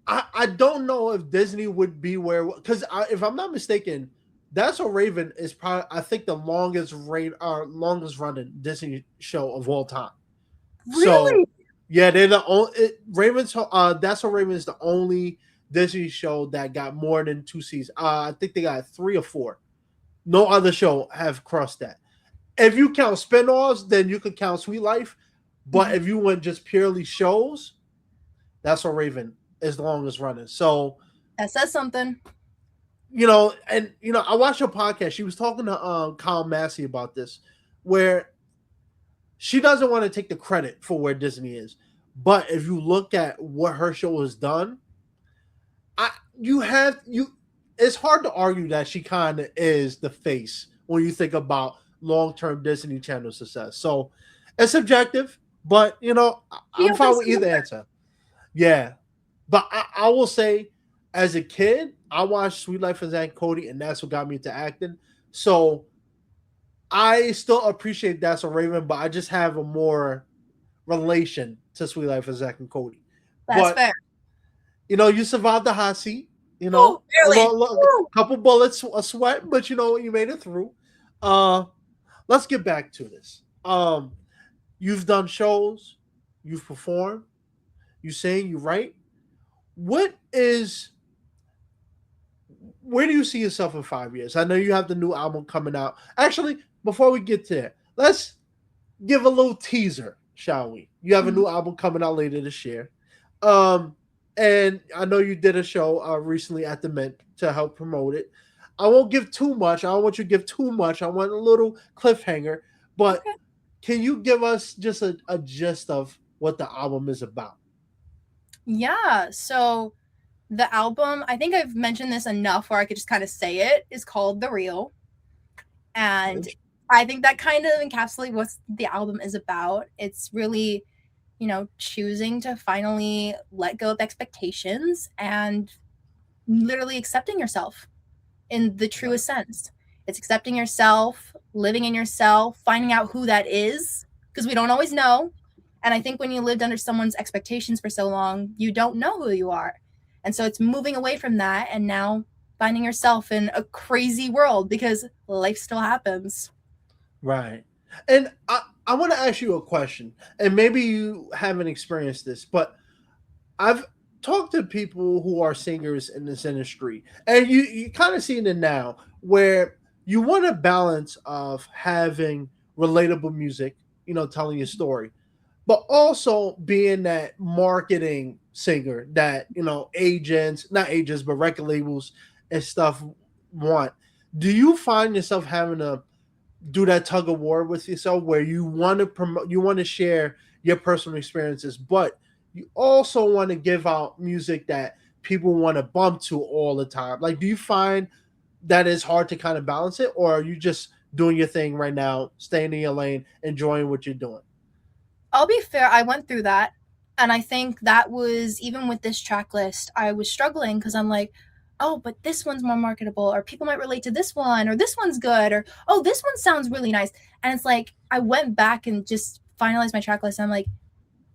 I don't know if Disney would be where, because if I'm not mistaken, That's So Raven is probably, I think, the longest running Disney show of all time. Really? So, yeah, they're the only That's So Raven is the only Disney show that got more than 2 seasons. I think they got 3 or 4. No other show have crossed that. If you count spinoffs, then you could count Sweet Life. But if you went just purely shows, That's So Raven is the longest running. So that says something. I watched her podcast. She was talking to Kyle Massey about this, where she doesn't want to take the credit for where Disney is. But if you look at what her show has done, it's hard to argue that she kind of is the face when you think about long-term Disney Channel success. So it's subjective, but I'm fine with either answer. Yeah. But I will say, as a kid, I watched Sweet Life of Zack and Cody, and that's what got me into acting. So I still appreciate That's So Raven, but I just have a more relation to Sweet Life of Zack and Cody. That's but fair. you survived the hot seat. Oh, A barely. Woo. couple bullets, a sweat, but you made it through. Uh, let's get back to this. You've done shows, you've performed, you sing, you write. What is Where do you see yourself in 5 years? I know you have the new album coming out. Actually, before we get there, let's give a little teaser, shall we? You have a Mhm. new album coming out later this year. Um, and I know you did a show recently at the Mint to help promote it. I won't give too much. I don't want you to give too much. I want a little cliffhanger. But Okay. can you give us just a gist of what the album is about? Yeah. So the album, I think I've mentioned this enough where I could just kind of say it, is called The Real. And I think that kind of encapsulates what the album is about. It's really, choosing to finally let go of expectations and literally accepting yourself in the Right. truest sense. It's accepting yourself, living in yourself, finding out who that is, because we don't always know. And I think when you lived under someone's expectations for so long, you don't know who you are. And so it's moving away from that and now finding yourself in a crazy world because life still happens. Right. And I want to ask you a question, and maybe you haven't experienced this, but I've talked to people who are singers in this industry, and you kind of seen it now, where you want a balance of having relatable music, telling your story, but also being that marketing singer that agents, not agents, but record labels and stuff want. Do you find yourself having to do that tug of war with yourself where you want to promote, you want to share your personal experiences, but you also want to give out music that people want to bump to all the time? Like, do you find that it's hard to kind of balance it, or are you just doing your thing right now, staying in your lane, enjoying what you're doing? I'll be fair, I went through that. And I think that was even with this track list, I was struggling because I'm like, oh, but this one's more marketable, or people might relate to this one, or this one's good, or oh, this one sounds really nice. And it's like, I went back and just finalized my track list. And I'm like,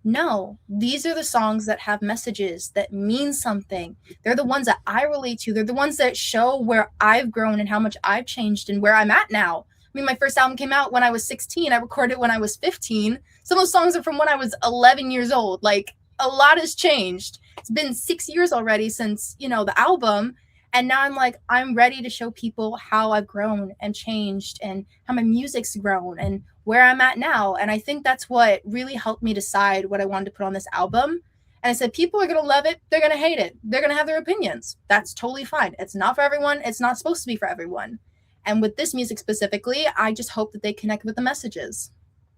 no, these are the songs that have messages that mean something. They're the ones that I relate to. They're the ones that show where I've grown and how much I've changed and where I'm at now. I mean, my first album came out when I was 16. I recorded it when I was 15. Some of those songs are from when I was 11 years old. Like, a lot has changed. It's been 6 years already since, the album. And now I'm like, I'm ready to show people how I've grown and changed and how my music's grown and where I'm at now. And I think that's what really helped me decide what I wanted to put on this album. And I said, people are going to love it. They're going to hate it. They're going to have their opinions. That's totally fine. It's not for everyone. It's not supposed to be for everyone. And with this music specifically, I just hope that they connect with the messages.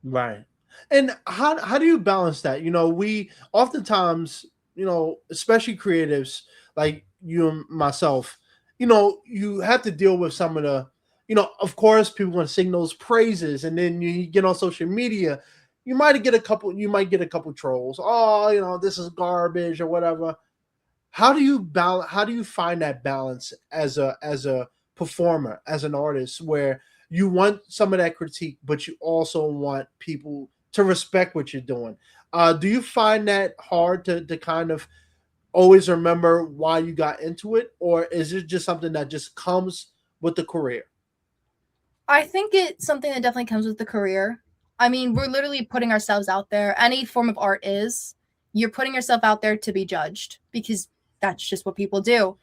Right. And how do you balance that? We oftentimes, especially creatives like you and myself, you have to deal with some of the, of course, people want to sing those praises, and then you get on social media, you might get a couple trolls. Oh, this is garbage or whatever. How do you find that balance as a performer, as an artist, where you want some of that critique, but you also want people to respect what you're doing? Do you find that hard to kind of always remember why you got into it, or is it just something that just comes with the career? I think it's something that definitely comes with the career. I mean, we're literally putting ourselves out there. Any form of art is. You're putting yourself out there to be judged because that's just what people do.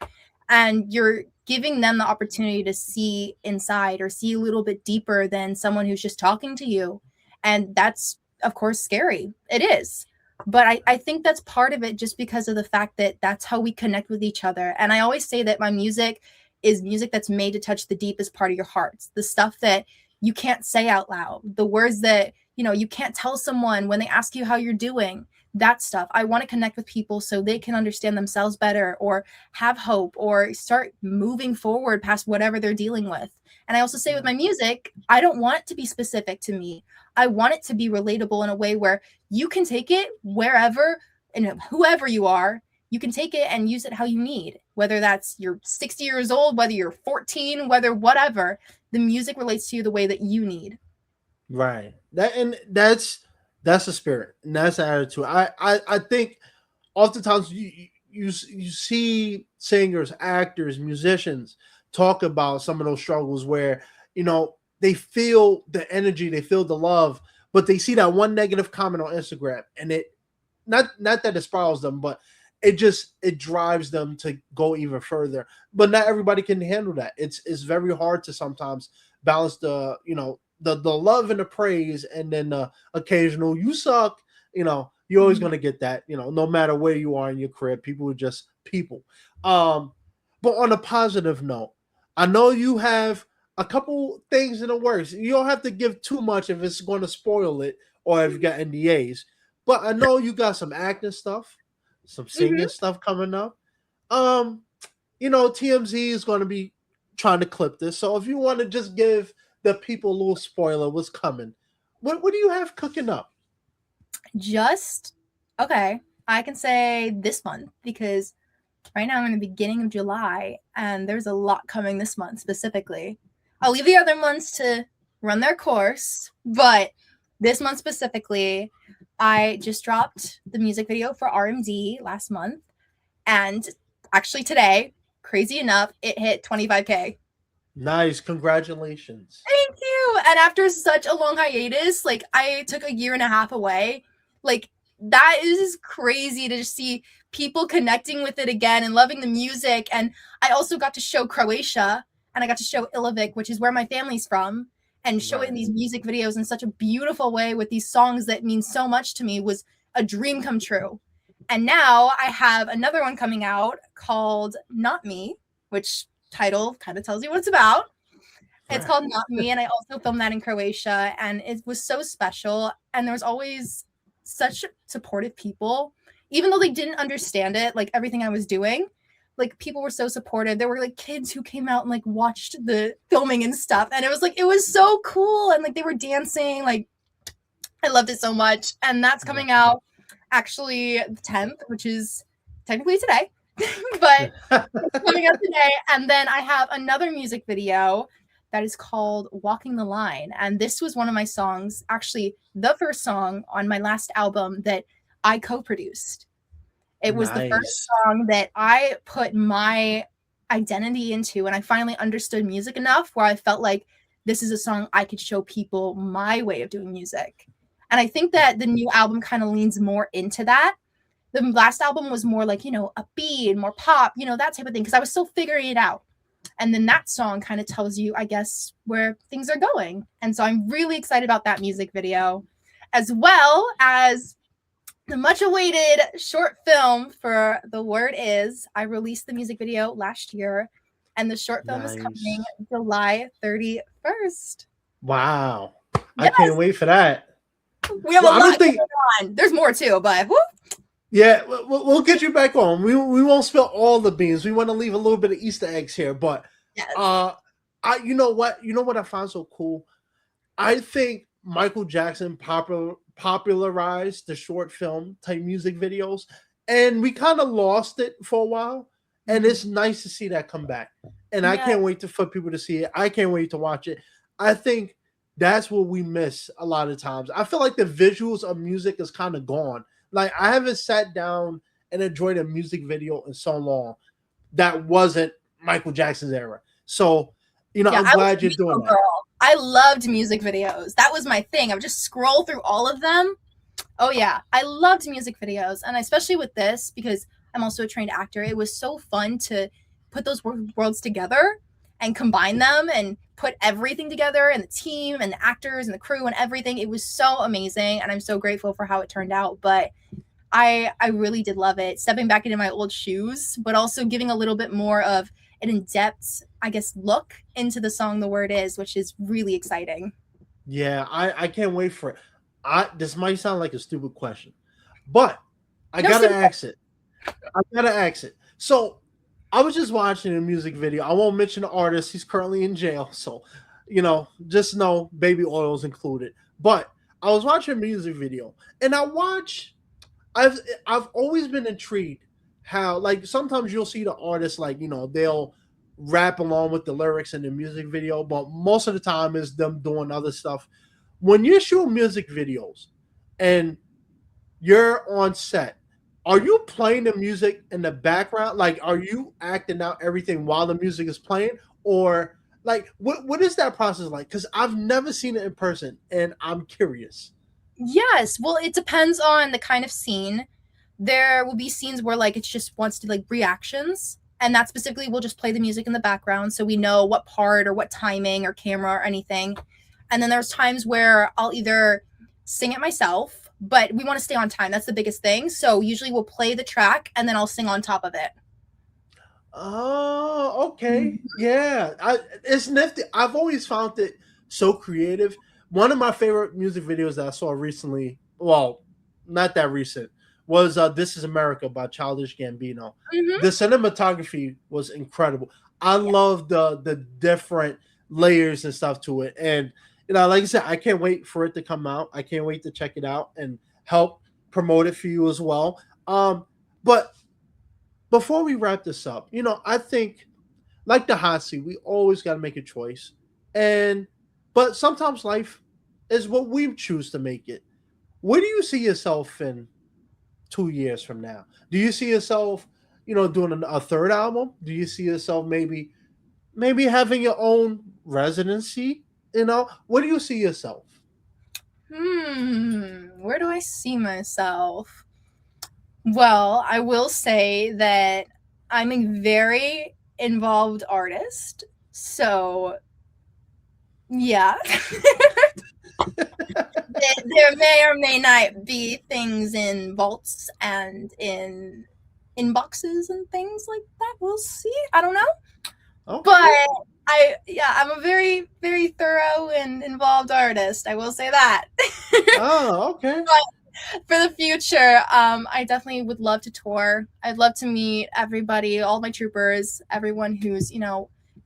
And you're giving them the opportunity to see inside or see a little bit deeper than someone who's just talking to you. And that's, of course, scary. It is. But I think that's part of it just because of the fact that that's how we connect with each other. And I always say that my music is music that's made to touch the deepest part of your hearts, the stuff that you can't say out loud, the words that, you can't tell someone when they ask you how you're doing. That stuff. I want to connect with people so they can understand themselves better or have hope or start moving forward past whatever they're dealing with. And I also say with my music, I don't want it to be specific to me. I want it to be relatable in a way where you can take it wherever and whoever you are, you can take it and use it how you need, whether that's you're 60 years old, whether you're 14, whether whatever, the music relates to you the way that you need. Right. That's the spirit, and that's the attitude. I think oftentimes you see singers, actors, musicians talk about some of those struggles where, they feel the energy, they feel the love, but they see that one negative comment on Instagram, and it not that it spirals them, but it drives them to go even further. But not everybody can handle that. It's very hard to sometimes balance the love and the praise, and then the occasional "you suck." You're always going to get that. No matter where you are in your career, people are just people. But on a positive note, I know you have a couple things in the works. You don't have to give too much if it's going to spoil it, or if you got NDAs. But I know you got some acting stuff, some singing stuff coming up. TMZ is going to be trying to clip this. So if you want to just give the people a little spoiler what's coming, what do you have cooking up? Okay, I can say this month, because right now I'm in the beginning of July and there's a lot coming this month specifically. I'll leave the other months to run their course, but this month specifically, I just dropped the music video for RMD last month, and actually today, crazy enough, it hit 25K. Nice, congratulations. Thank you. And after such a long hiatus, like I took a year and a half away, like that is crazy to just see people connecting with it again and loving the music. And I also got to show Croatia, and I got to show Ilovic, which is where my family's from, and show it in these music videos in such a beautiful way with these songs that mean so much to me. Was a dream come true. And now I have another one coming out called Not Me, which title kind of tells you what it's about. It's called Not Me, and I also filmed that in Croatia, and it was so special. And there was always such supportive people, even though they didn't understand it, like everything I was doing. Like people were so supportive. There were like kids who came out and like watched the filming and stuff, and it was so cool. And like they were dancing. Like I loved it so much. And that's coming out actually the 10th, which is technically today, but it's coming out today. And then I have another music video that is called Walking the Line. And this was one of my songs, actually the first song on my last album that I co-produced. It was the first song that I put my identity into, and I finally understood music enough where I felt like this is a song I could show people my way of doing music. And I think that the new album kind of leans more into that. The last album was more like, upbeat, more pop, that type of thing, because I was still figuring it out. And then that song kind of tells you, I guess, where things are going. And so I'm really excited about that music video, as well as the much awaited short film for The Word Is. I released the music video last year, and the short film is coming July 31st. Wow. Yes. I can't wait for that. We have a lot going on. There's more too, but whoop. Yeah, we'll get you back on. We won't spill all the beans. We want to leave a little bit of Easter eggs here, but you know what I found so cool? I think Michael Jackson popularized the short film type music videos, and we kind of lost it for a while, and it's nice to see that come back. And I can't wait for people to see it. I can't wait to watch it. I think that's what we miss a lot of times. I feel like the visuals of music is kind of gone. Like I haven't sat down and enjoyed a music video in so long that wasn't Michael Jackson's era. So, I'm glad you're doing that. I loved music videos. That was my thing. I would just scroll through all of them. Oh yeah, I loved music videos, and especially with this, because I'm also a trained actor. It was so fun to put those worlds together and combine them and put everything together, and the team and the actors and the crew and everything. It was so amazing, and I'm so grateful for how it turned out. But I really did love it, stepping back into my old shoes, but also giving a little bit more of an in-depth, I guess, look into the song The Word Is, which is really exciting. Yeah, I can't wait for it. This might sound like a stupid question, but I gotta ask it. So I was just watching a music video. I won't mention the artist. He's currently in jail. So, just know baby oil's included. But I was watching a music video, and I've always been intrigued how, like, sometimes you'll see the artist, like, they'll rap along with the lyrics in the music video, but most of the time is them doing other stuff. When you shoot music videos and you're on set, are you playing the music in the background? Like, are you acting out everything while the music is playing, or like what is that process like? Because I've never seen it in person, and I'm curious. Yes, well, it depends on the kind of scene. There will be scenes where like it just wants to like reactions, and that specifically will just play the music in the background so we know what part or what timing or camera or anything. And then there's times where I'll either sing it myself, but we want to stay on time. That's the biggest thing. So usually we'll play the track and then I'll sing on top of it. Oh, okay. Yeah. It's nifty. I've always found it so creative. One of my favorite music videos that I saw recently, well, not that recent, was This Is America by Childish Gambino. Mm-hmm. The cinematography was incredible. I love the different layers and stuff to it. And like I said, I can't wait for it to come out. I can't wait to check it out and help promote it for you as well. But before we wrap this up, I think like the hot seat, we always got to make a choice, and but sometimes life is what we choose to make it. Where do you see yourself in 2 years from now? Do you see yourself, doing a third album? Do you see yourself maybe having your own residency? Where do you see yourself? Where do I see myself? Well, I will say that I'm a very involved artist. So, yeah. There may or may not be things in vaults and in inboxes and things like that. We'll see. I don't know. Okay. But I'm a very, very thorough and involved artist. I will say that. Oh, okay. But for the future, I definitely would love to tour. I'd love to meet everybody, all my troopers, everyone who's,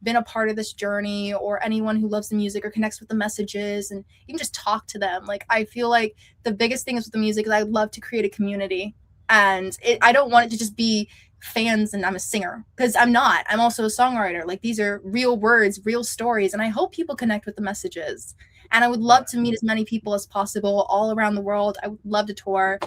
been a part of this journey, or anyone who loves the music or connects with the messages, and even just talk to them. Like, I feel like the biggest thing is with the music is I'd love to create a community, and I don't want it to just be fans and I'm a singer, because I'm not. I'm also a songwriter. Like, these are real words, real stories, and I hope people connect with the messages. And I would love to meet as many people as possible all around the world. I would love to tour,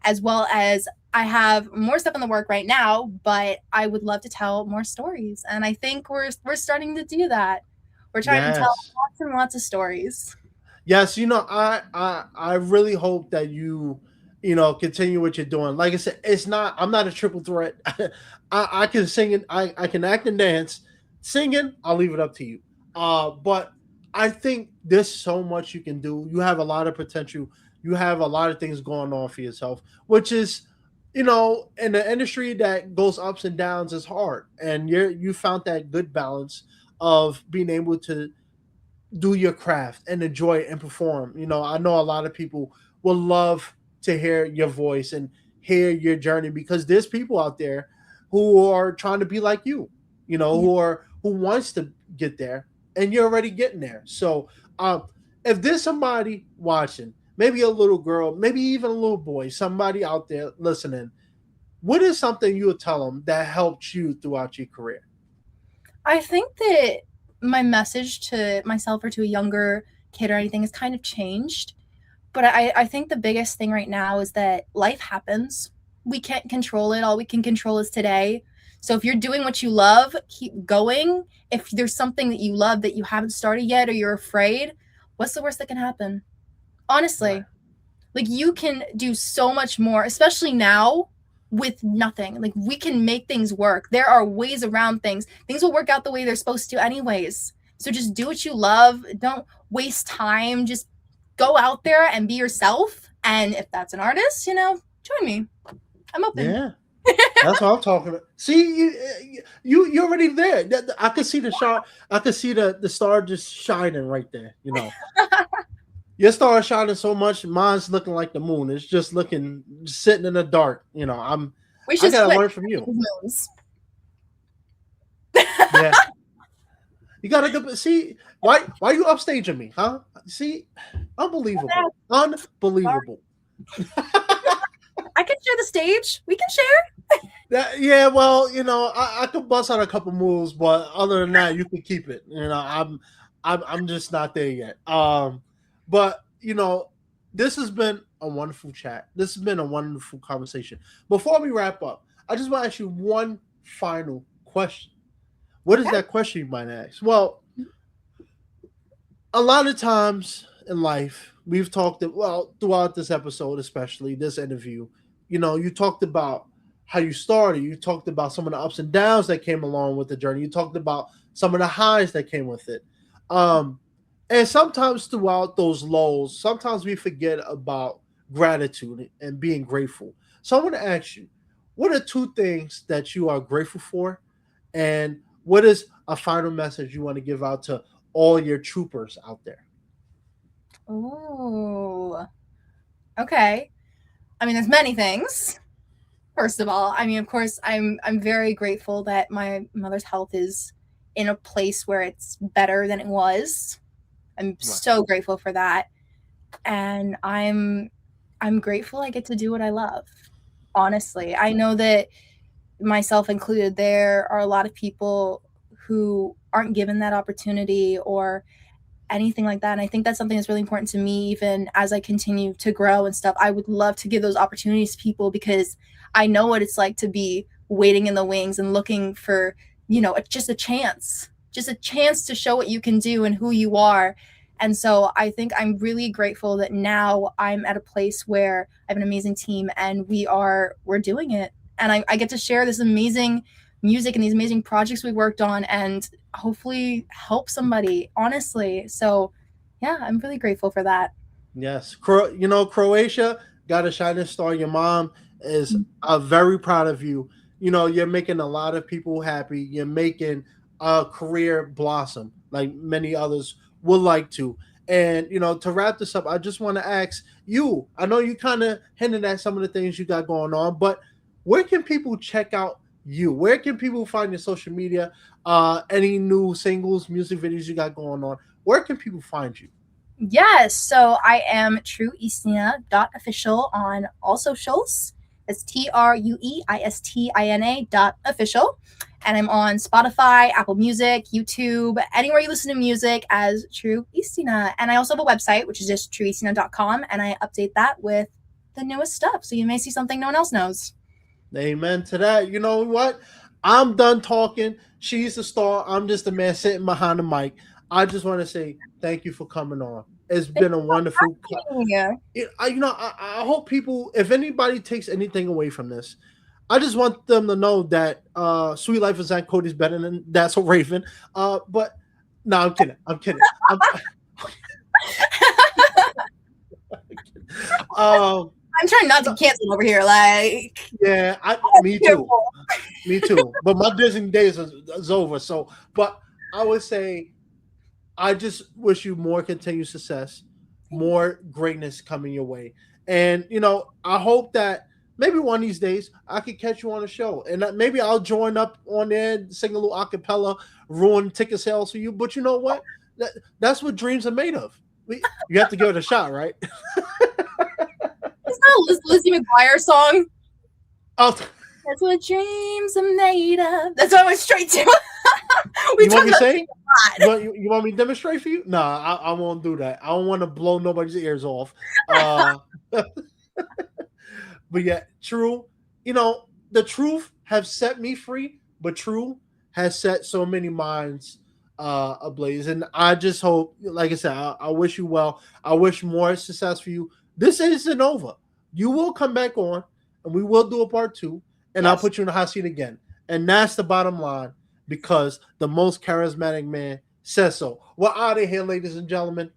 as well as I have more stuff in the work right now, but I would love to tell more stories. And I think we're starting to do that. We're trying to tell lots and lots of stories. Yes, I really hope that you continue what you're doing. Like I said, I'm not a triple threat. I can sing it, I can act and dance. Singing, I'll leave it up to you. But I think there's so much you can do. You have a lot of potential. You have a lot of things going on for yourself, which is, in the industry that goes ups and downs is hard. And you found that good balance of being able to do your craft and enjoy it and perform. I know a lot of people will love to hear your voice and hear your journey, because there's people out there who are trying to be like you, who wants to get there, and you're already getting there. So if there's somebody watching, maybe a little girl, maybe even a little boy, somebody out there listening, what is something you would tell them that helped you throughout your career? I think that my message to myself or to a younger kid or anything has kind of changed. But I think the biggest thing right now is that life happens. We can't control it. All we can control is today. So if you're doing what you love, keep going. If there's something that you love that you haven't started yet, or you're afraid, what's the worst that can happen? Honestly, right. Like, you can do so much more, especially now with nothing. Like, we can make things work. There are ways around things. Things will work out the way they're supposed to anyways. So just do what you love. Don't waste time. Just go out there and be yourself. And if that's an artist, join me. I'm open. Yeah. That's what I'm talking about. See, you're already there. I can see the star. I can see the star just shining right there. Your star is shining so much. Mine's looking like the moon. It's just sitting in the dark. I gotta learn from you. Yeah. You gotta see why you upstaging me, huh? See, unbelievable. Unbelievable. I can share the stage. We can share. Yeah, well, I could bust out a couple moves, but other than that, you can keep it. I'm just not there yet. But this has been a wonderful chat. This has been a wonderful conversation. Before we wrap up, I just want to ask you one final question. What is Okay. that question, you might ask? Well, a lot of times in life, we've talked, well, throughout this episode, especially this interview, you talked about how you started. You talked about some of the ups and downs that came along with the journey. You talked about some of the highs that came with it. Um, and sometimes throughout those lows, sometimes we forget about gratitude and being grateful. So I want to ask you, what are two things that you are grateful for? And what is a final message you want to give out to all your troopers out there? Ooh. Okay. I mean, there's many things. First of all, I mean, of course, I'm very grateful that my mother's health is in a place where it's better than it was. I'm Right. so grateful for that. And I'm grateful I get to do what I love. Honestly, I know that, myself included, there are a lot of people who aren't given that opportunity or anything like that. And I think that's something that's really important to me, even as I continue to grow and stuff. I would love to give those opportunities to people because I know what it's like to be waiting in the wings and looking for, just a chance to show what you can do and who you are. And so I think I'm really grateful that now I'm at a place where I have an amazing team and we're doing it. And I get to share this amazing music and these amazing projects we worked on and hopefully help somebody, honestly. So yeah, I'm really grateful for that. Yes. Croatia got a shining star. Your mom is very proud of you. You're making a lot of people happy. You're making a career blossom like many others would like to. And, to wrap this up, I just want to ask you, I know you kind of hinted at some of the things you got going on, but where can people check out you? Where can people find your social media? Any new singles, music videos you got going on? Where can people find you? Yes, so I am trueistina.official on all socials. It's TrueIstina.official. And I'm on Spotify, Apple Music, YouTube, anywhere you listen to music as True Istina. And I also have a website, which is just trueistina.com, and I update that with the newest stuff. So you may see something no one else knows. Amen to that. You know what? I'm done talking. She's the star. I'm just the man sitting behind the mic. I just want to say thank you for coming on. It's Thank been a wonderful. you. I hope people, if anybody takes anything away from this, I just want them to know that Sweet Life of Zach Cody's better than That's a Raven. But no, I'm kidding. I'm kidding. Um, I'm trying not to cancel over here. Like, yeah, me too. Me too. But my Disney days is over. So, but I would say I just wish you more continued success, more greatness coming your way. And, I hope that maybe one of these days I could catch you on a show. And maybe I'll join up on there, sing a little acapella, ruin ticket sales for you. But you know what? That's what dreams are made of. You have to give it a shot, right? It's not a Lizzie McGuire song. Oh, That's what dreams are made of. That's what I went straight to. you want me to say? You want me to demonstrate for you? Nah, I won't do that. I don't want to blow nobody's ears off. But yeah, True. The truth have set me free, but True has set so many minds ablaze. And I just hope, like I said, I wish you well. I wish more success for you. This isn't over. You will come back on, and we will do a part two, and I'll put you in the hot seat again. And that's the bottom line because the most charismatic man says so. We're out of here, ladies and gentlemen.